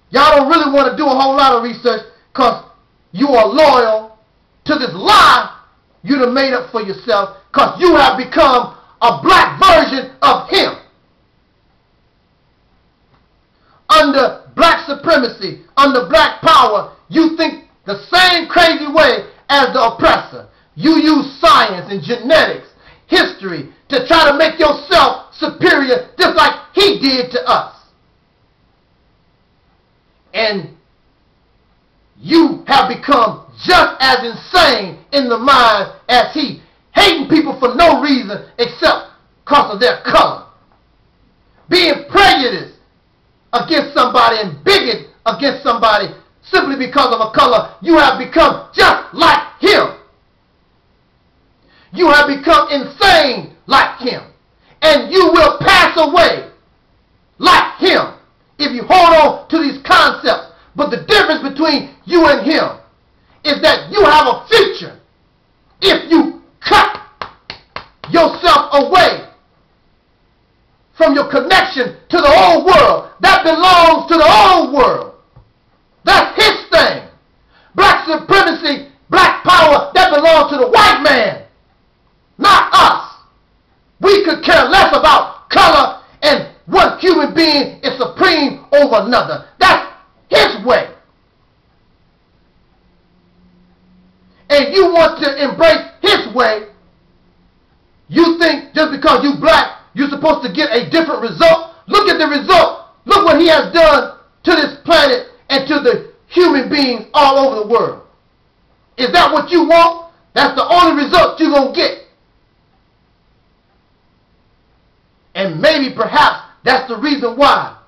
Y'all don't really want to do a whole lot of research because you are loyal to this lie you done made up for yourself, because you have become a black version of him. Under black supremacy, under black power, you think the same crazy way as the oppressor. You use science and genetics, history, to try to make yourself superior just like he did to us. And you have become just as insane in the mind as he, hating people for no reason except because of their color. Being prejudiced against somebody and bigoted against somebody simply because of a color, you have become just like him. You have become insane like him. And you will pass away like him if you hold on to these concepts. But the difference between you and him is that you have a future if you cut yourself away from your connection to the old world. That belongs to the old world. That's his thing. Black supremacy, black power, that belongs to the white man, not us. We could care less about color, and one human being is supreme over another. That's his way. and you want to embrace his way, you think just because you black, you're supposed to get a different result. Look at the result. Look what he has done to this planet and to the human beings all over the world. Is that what you want? That's the only result you're going to get. And maybe perhaps that's the reason why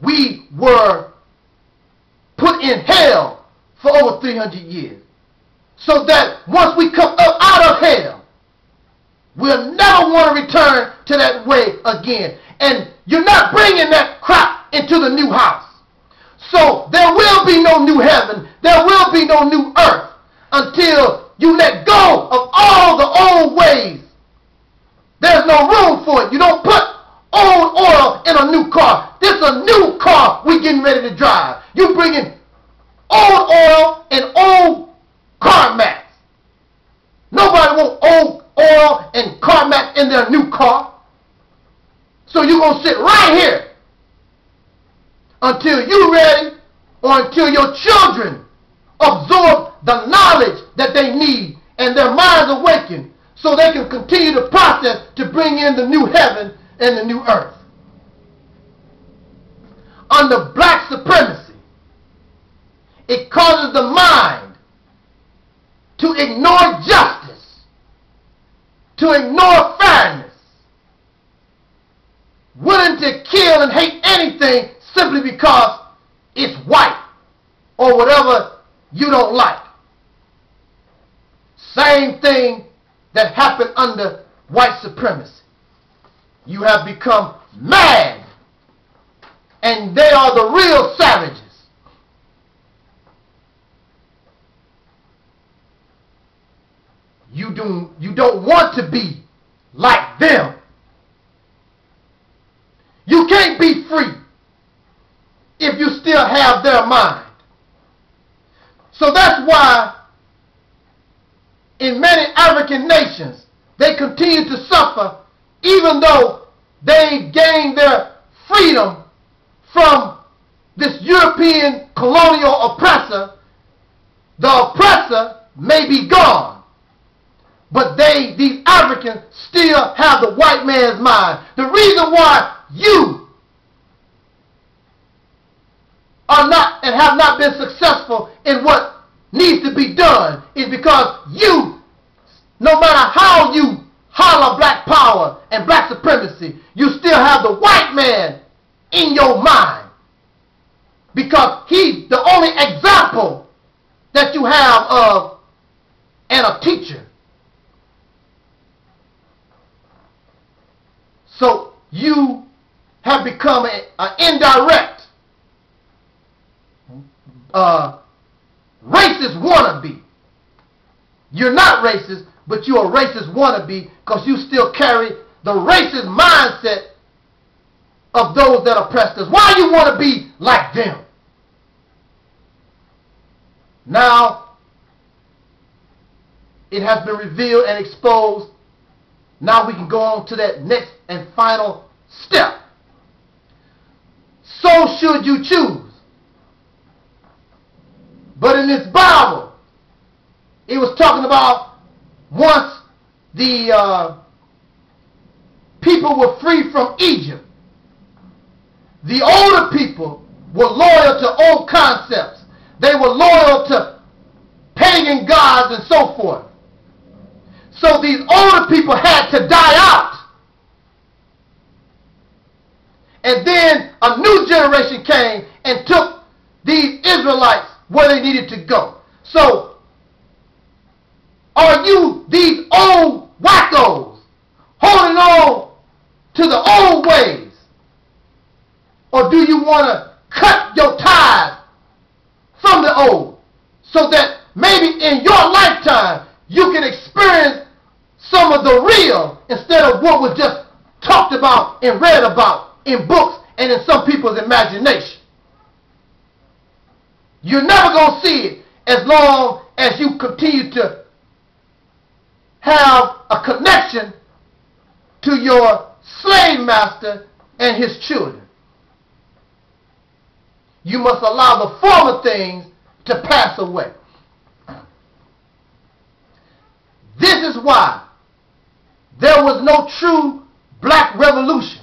we were put in hell for over 300 years. So that once we come up out of hell, we'll never want to return to that way again. And you're not bringing that crap into the new house. So there will be no new heaven. There will be no new earth until you let go of all the old ways. There's no room for it. You don't put old oil in a new car. This is a new car we're getting ready to drive. You bring in old oil and old car mats. Nobody wants old oil and car mats in their new car. So you're going to sit right here until you're ready or until your children absorb the knowledge that they need and their minds awaken so they can continue the process to bring in the new heaven and the new earth. Under black supremacy, it causes the mind to ignore justice, to ignore fairness, willing to kill and hate anything simply because it's white or whatever you don't like. Same thing that happened under white supremacy. You have become mad, and they are the real savages. You don't want to be like them. You can't be free if you still have their mind. So that's why in many African nations they continue to suffer even though they gained their freedom from this European colonial oppressor. The oppressor may be gone, but these Africans still have the white man's mind. The reason why you are not and have not been successful in what needs to be done is because you, no matter how you holler black power and black supremacy, you still have the white man in your mind because he's the only example that you have of and a teacher. So you have become an indirect racist wannabe. You're not racist, but you're a racist wannabe because you still carry the racist mindset of those that oppressed us. Why you want to be like them? Now, it has been revealed and exposed. Now we can go on to that next and final step. So should you choose. But in this Bible, it was talking about once the people were free from Egypt, the older people were loyal to old concepts. They were loyal to pagan gods and so forth. So these older people had to die out. And then a new generation came and took these Israelites where they needed to go. So, are you these old wackos holding on to the old ways? Or do you want to cut your ties from the old so that maybe in your lifetime you can experience some of the real instead of what was just talked about and read about in books and in some people's imagination? You're never going to see it as long as you continue to have a connection to your slave master and his children. You must allow the former things to pass away. This is why there was no true black revolution.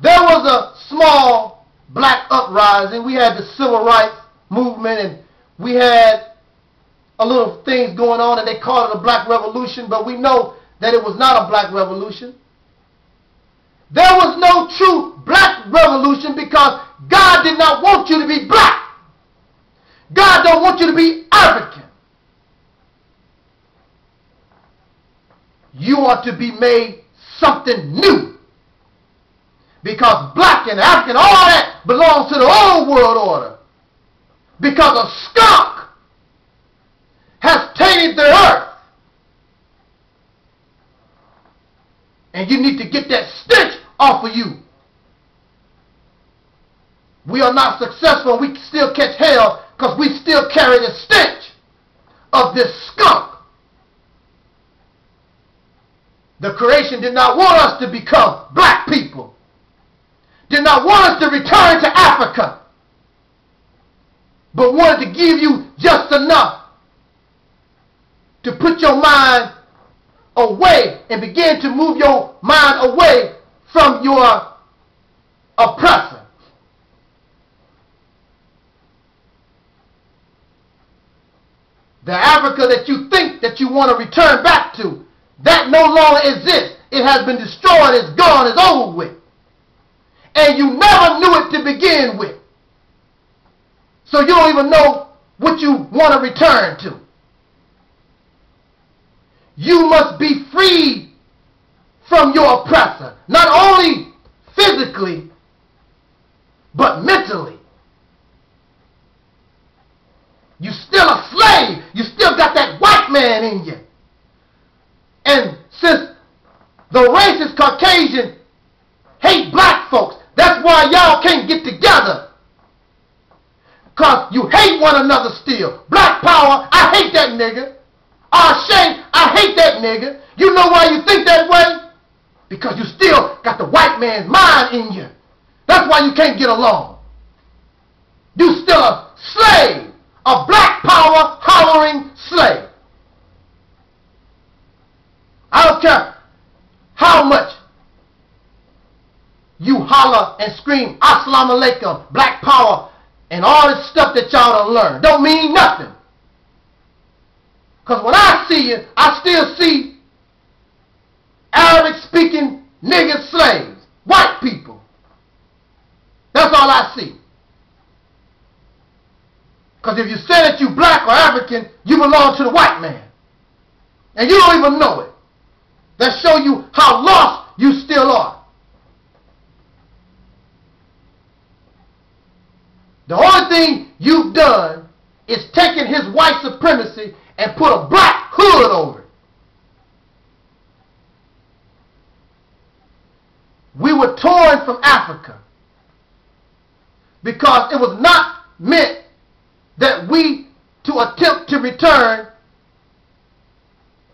There was a small black uprising. We had the civil rights movement, and we had a little things going on, and they called it a black revolution, but we know that it was not a black revolution. There was no true black revolution because God did not want you to be black. God don't want you to be African. You are to be made something new. Because black and African, all that belongs to the old world order. Because a skunk has tainted the earth. And you need to get that stench off of you. We are not successful. We still catch hell because we still carry the stench of this skunk. The creation did not want us to become black people. Did not want us to return to Africa. But wanted to give you just enough to put your mind away and begin to move your mind away from your oppressor. The Africa that you think that you want to return back to, that no longer exists. It has been destroyed, it's gone, it's over with. And you never knew it to begin with. So you don't even know what you want to return to. You must be freed from your oppressor, not only physically, but mentally. You still a slave. You still got that white man in you. And since the racist Caucasian hate black folks, that's why y'all can't get together. Because you hate one another still. Black power, I hate that nigga. Shay, I hate that nigga. You know why you think that way? Because you still got the white man's mind in you. That's why you can't get along. You still a slave. A black power hollering slave. I don't care how much you holler and scream Assalamu alaikum, black power, and all this stuff that y'all done learned. Don't mean nothing. Because when I see you, I still see Arabic-speaking nigger slaves, white people. That's all I see. Because if you say that you black or African, you belong to the white man. And you don't even know it. That show you how lost you still are. The only thing you've done is taken his white supremacy and put a black hood over it. We were torn from Africa because it was not meant that we to attempt to return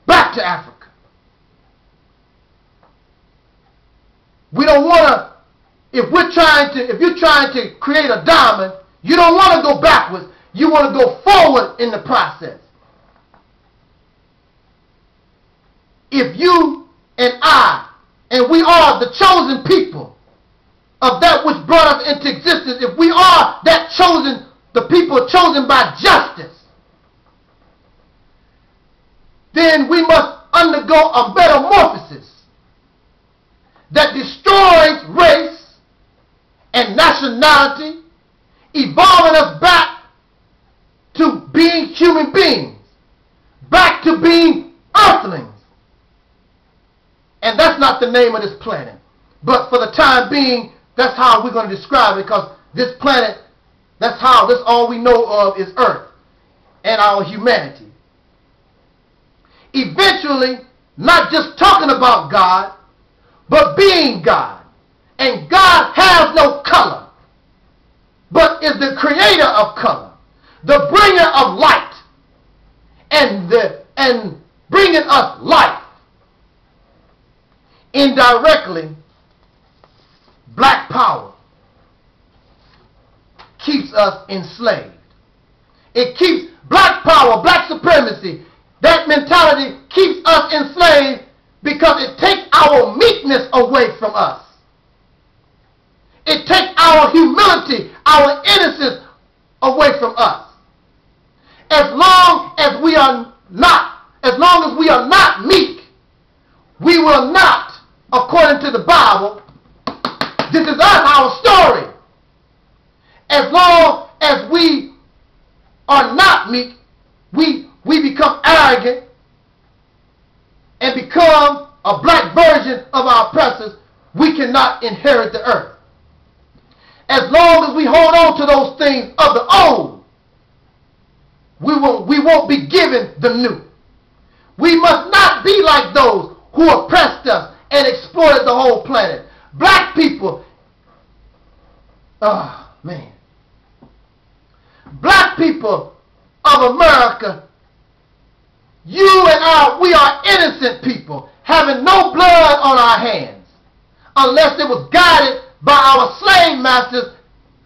back to Africa. We don't want to, if you're trying to create a diamond, you don't want to go backwards. You want to go forward in the process. If you and I, and we are the chosen people of that which brought us into existence, if we are that chosen, the people chosen by justice, then we must undergo a metamorphosis that destroys race and nationality, evolving us back to being human beings, back to being earthlings. And that's not the name of this planet. But for the time being, that's how we're going to describe it, because this planet, that's all we know of is Earth and our humanity. Eventually, not just talking about God, but being God. And God has no color, but is the creator of color, the bringer of light, and bringing us life. Indirectly, black power, keeps us enslaved. It keeps black power, black supremacy. That mentality keeps us enslaved because it takes our meekness away from us. It takes our humility, our innocence away from us. As long as we are not meek, we will not, according to the Bible, this is our story. As long as we are not meek, we become arrogant and become a black version of our oppressors. We cannot inherit the earth. As long as we hold on to those things of the old, we won't be given the new. We must not be like those who oppressed us and exploited the whole planet. Black people, black people of America, you and I, we are innocent people, having no blood on our hands, unless it was guided by our slave masters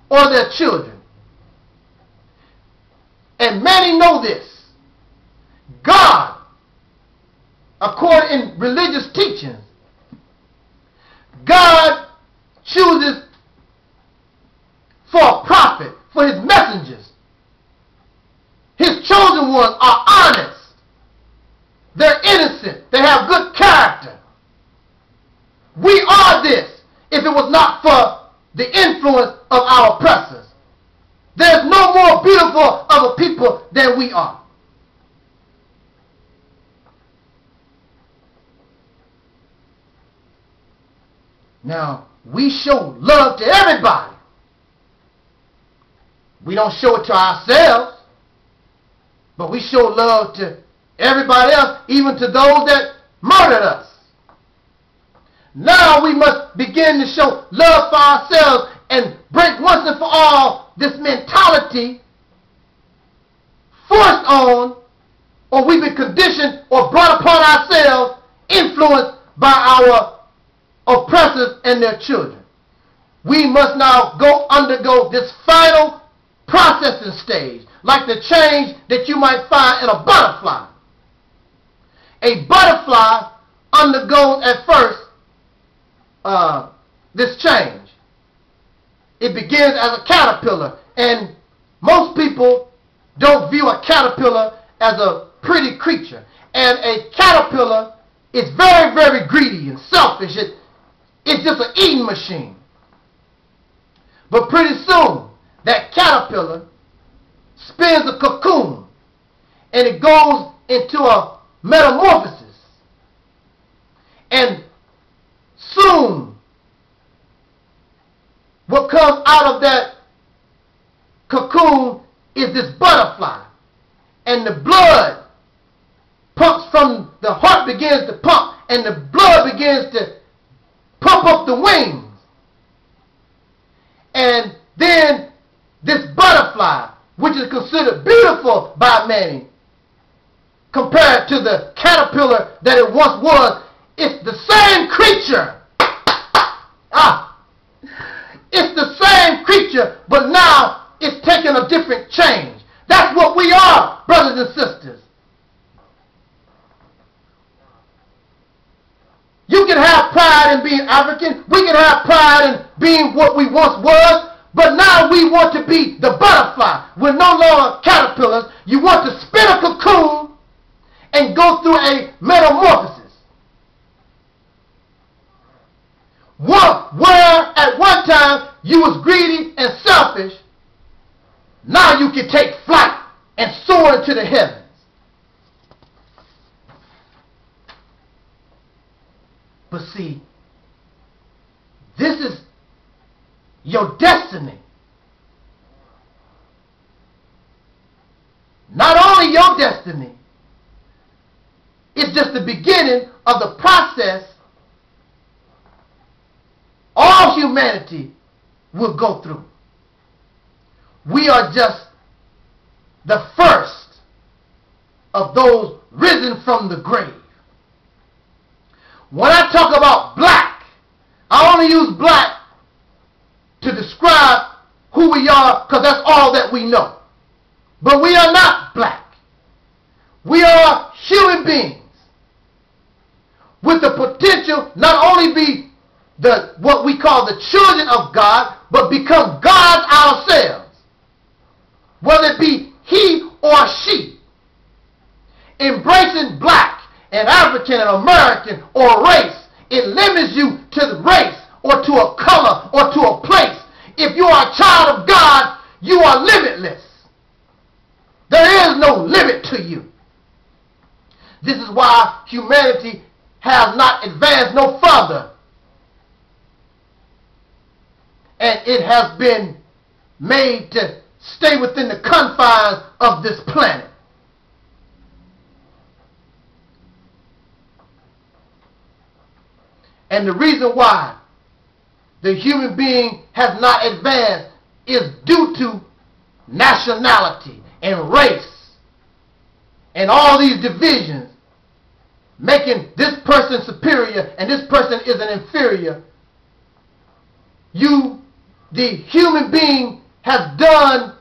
or their children. And many know this. God, according in religious teachings, God chooses for a prophet, for his messengers. His chosen ones are honest. They're innocent. They have good character. We are this if it was not for the influence of our oppressors. There's no more beautiful of a people than we are. Now, we show love to everybody. We don't show it to ourselves, but we show love to everybody else, even to those that murdered us. Now we must begin to show love for ourselves and break once and for all this mentality forced on, or we've been conditioned or brought upon ourselves, influenced by our oppressors and their children. We must now undergo this final processing stage, like the change that you might find in a butterfly. A butterfly undergoes at first this change. It begins as a caterpillar, and most people don't view a caterpillar as a pretty creature. And a caterpillar is very, very greedy and selfish. It's just an eating machine. But pretty soon, that caterpillar spins a cocoon, and it goes into a metamorphosis. And soon, what comes out of that cocoon is this butterfly. And the blood pumps from the heart, begins to pump, and the blood begins to pump up the wings. And then this butterfly, which is considered beautiful by many, compared to the caterpillar that it once was, it's the same creature. It's the same creature, but now it's taking a different change. That's what we are, brothers and sisters. You can have pride in being African. We can have pride in being what we once was. But now we want to be the butterfly. We're no longer caterpillars. You want to spin a cocoon and go through a metamorphosis. Where at one time you was greedy and selfish, now you can take flight and soar into the heavens. But see, this is your destiny. Not only your destiny, it's just the beginning of the process all humanity will go through. We are just the first of those risen from the grave. When I talk about black, I only use black to describe who who we are because that's all that we know. But we are not black. We are human beings with the potential not only be what we call the children of God, but become gods ourselves. Whether it be he or she. Embracing black and African and American or race, it limits you to the race or to a color or to a place. If you are a child of God, you are limitless. There is no limit to you. This is why humanity has not advanced no further. And it has been made to stay within the confines of this planet. And the reason why the human being has not advanced is due to nationality and race and all these divisions, making this person superior and this person is an inferior. The human being, has done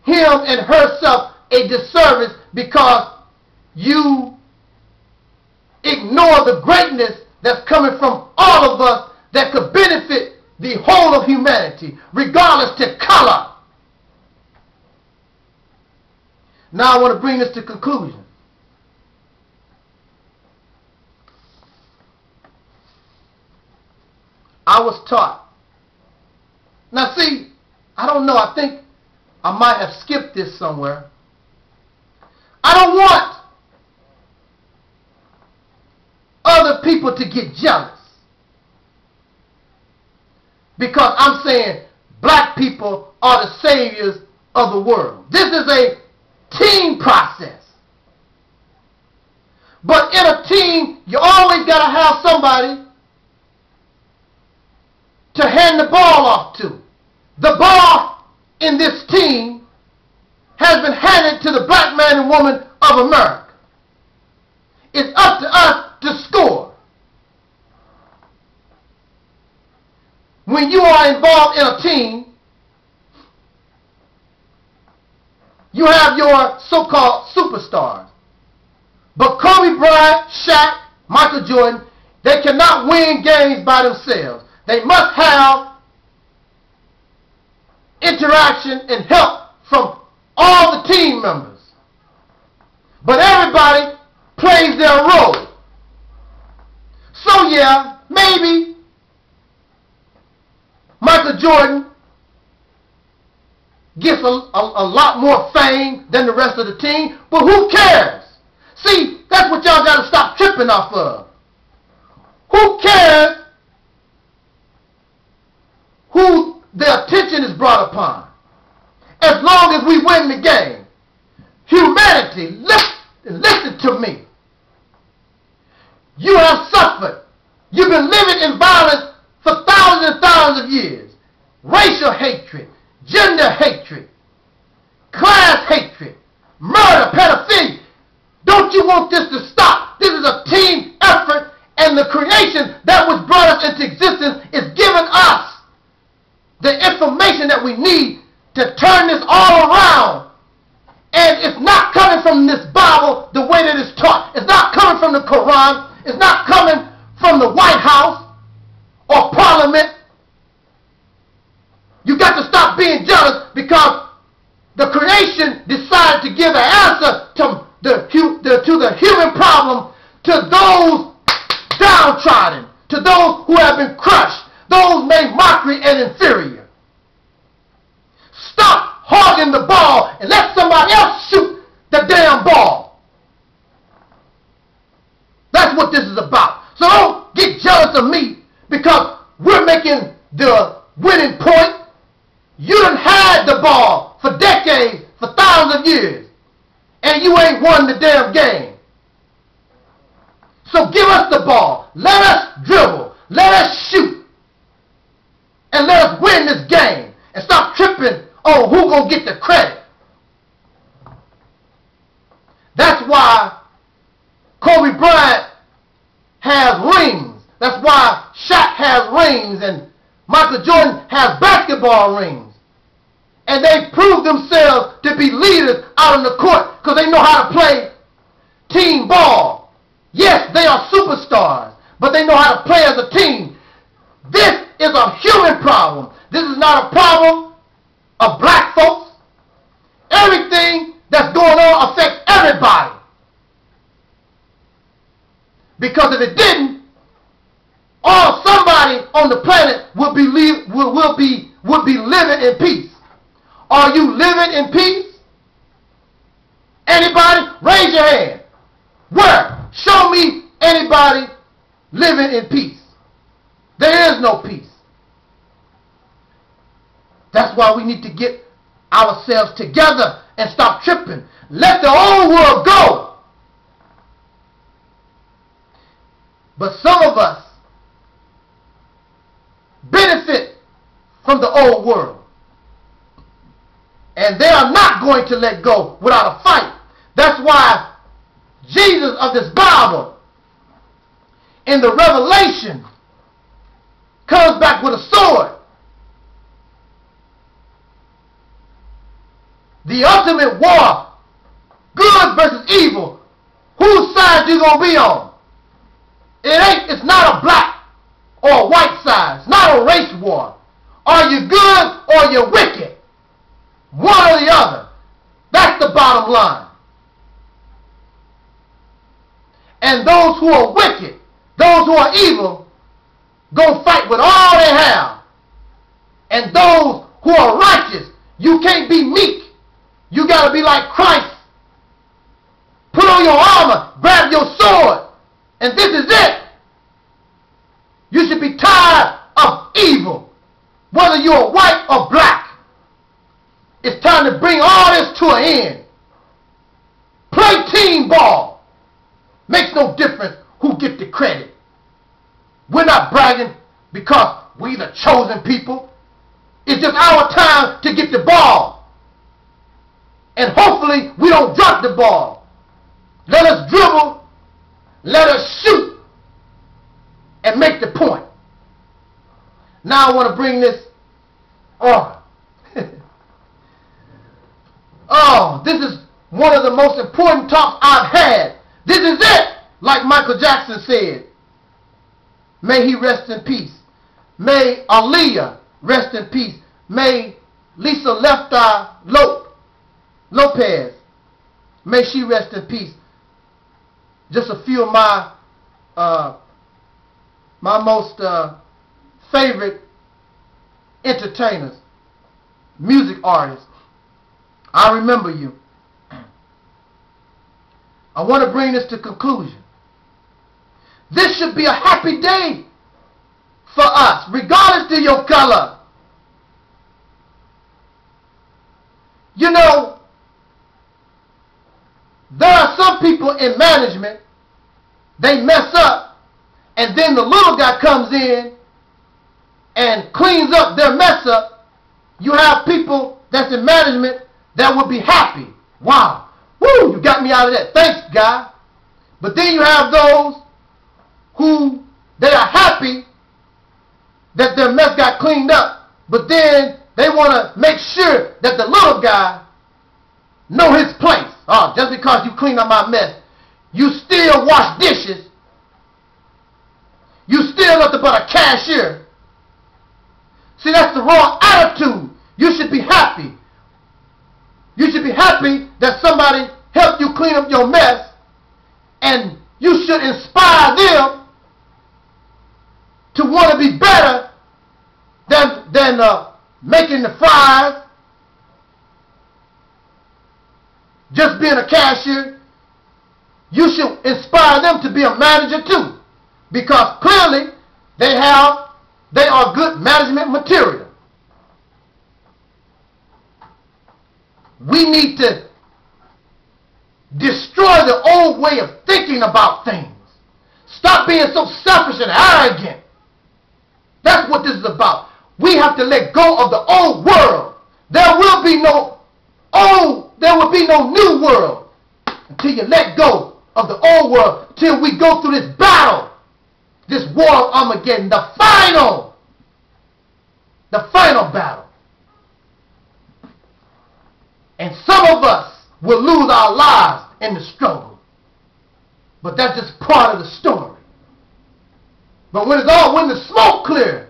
him and herself a disservice because you ignore the greatness that's coming from all of us that could benefit the whole of humanity, regardless to color. Now I want to bring this to conclusion. I was taught. Now see, I don't know, I think I might have skipped this somewhere. I don't want other people to get jealous because I'm saying black people are the saviors of the world. This is a team process. But in a team, you always got to have somebody to hand the ball off to. The ball in this team has been handed to the black man and woman of America. It's up to us to score. When you are involved in a team, you have your so-called superstars. But Kobe Bryant, Shaq, Michael Jordan, they cannot win games by themselves. They must have interaction and help from all the team members. But everybody plays their role. So yeah, maybe Michael Jordan gets a lot more fame than the rest of the team, but who cares? See, that's what y'all got to stop tripping off of. Who cares who the attention is brought upon? As long as we win the game. Humanity, listen to me. You have suffered. You've been living in violence for thousands and thousands of years. Racial hatred, gender hatred, class hatred, murder, pedophilia. Don't you want this to stop? This is a team effort, and the creation that was brought us into existence is giving us the information that we need to turn this all around. And it's not coming from this Bible the way that it's taught. It's not coming from the Quran. It's not coming from the White House or Parliament. You got to stop being jealous because the creation decided to give an answer to the human problem, to those downtrodden, to those who have been crushed, those made mockery and inferior. Stop hogging the ball and let somebody else shoot the damn ball. That's what this is about. So don't get jealous of me because we're making the winning point. You done had the ball for decades, for thousands of years, and you ain't won the damn game. So give us the ball. Let us dribble. Let us shoot. And let us win this game. And stop tripping on who gonna get the credit. That's why Kobe Bryant has rings. That's why Shaq has rings and Michael Jordan has basketball rings. And they prove themselves to be leaders out in the court because they know how to play team ball. Yes, they are superstars, but they know how to play as a team. This is a human problem. This is not a problem of black folks. Everything that's going on affects everybody. Because if it didn't, somebody on the planet would be living in peace. Are you living in peace? Anybody? Raise your hand. Where? Show me anybody living in peace. There is no peace. That's why we need to get ourselves together and stop tripping. Let the old world go. But some of us benefit from the old world. And they are not going to let go without a fight. That's why Jesus of this Bible in the Revelation comes back with a sword. The ultimate war, good versus evil. Whose side you gonna be on? It's not a black or a white side. It's not a race war. Are you good or you're wicked? One or the other. That's the bottom line. And those who are wicked, those who are evil, go fight with all they have. And those who are righteous, you can't be meek. You got to be like Christ. Put on your armor, grab your sword, and this is it. You should be tired of evil, whether you're white or black. It's time to bring all this to an end. Play team ball. Makes no difference who gets the credit. We're not bragging because we're the chosen people. It's just our time to get the ball. And hopefully we don't drop the ball. Let us dribble, let us shoot, and make the point. Now I want to bring this on. Oh, this is one of the most important talks I've had. This is it, like Michael Jackson said. May he rest in peace. May Aaliyah rest in peace. May Lisa Left Eye Lopez, may she rest in peace. Just a few of my most favorite entertainers, music artists. I remember you. I want to bring this to conclusion. This should be a happy day for us, regardless of your color. You know, there are some people in management, they mess up, and then the little guy comes in and cleans up their mess up. You have people that's in management that would be happy. Wow, woo, you got me out of that. Thanks, guy. But then you have those who, they are happy that their mess got cleaned up, but then they want to make sure that the little guy know his place. Oh, just because you clean up my mess, you still wash dishes. You still nothing but a cashier. See, that's the wrong attitude. You should be happy. You should be happy that somebody helped you clean up your mess, and you should inspire them to want to be better than making the fries, just being a cashier. You should inspire them to be a manager too, because clearly they are good management material. We need to destroy the old way of thinking about things. Stop being so selfish and arrogant. That's what this is about. We have to let go of the old world. There will be no new world until you let go of the old world, till we go through this battle, this war of Armageddon, the final battle. And some of us will lose our lives in the struggle. But that's just part of the story. But when the smoke clears,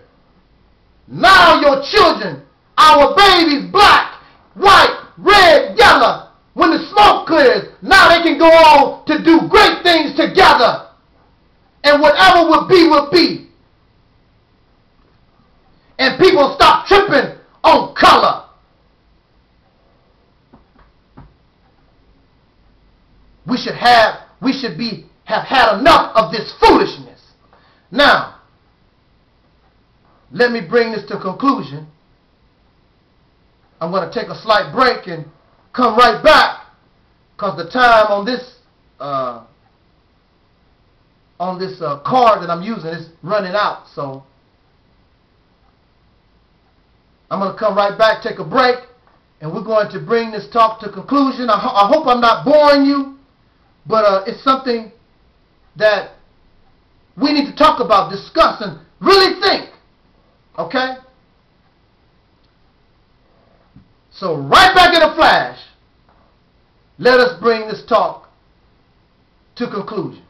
now your children, our babies, black, white, red, yellow, when the smoke clears, now they can go on to do great things together. And whatever will be, will be. And people stop tripping on color. We should have had enough of this foolishness. Now, let me bring this to conclusion. I'm going to take a slight break and come right back, because the time on this card that I'm using is running out. So I'm going to come right back, take a break, and we're going to bring this talk to conclusion. I hope I'm not boring you, but it's something that we need to talk about, discuss, and really think. Okay? So right back in a flash, let us bring this talk to conclusion.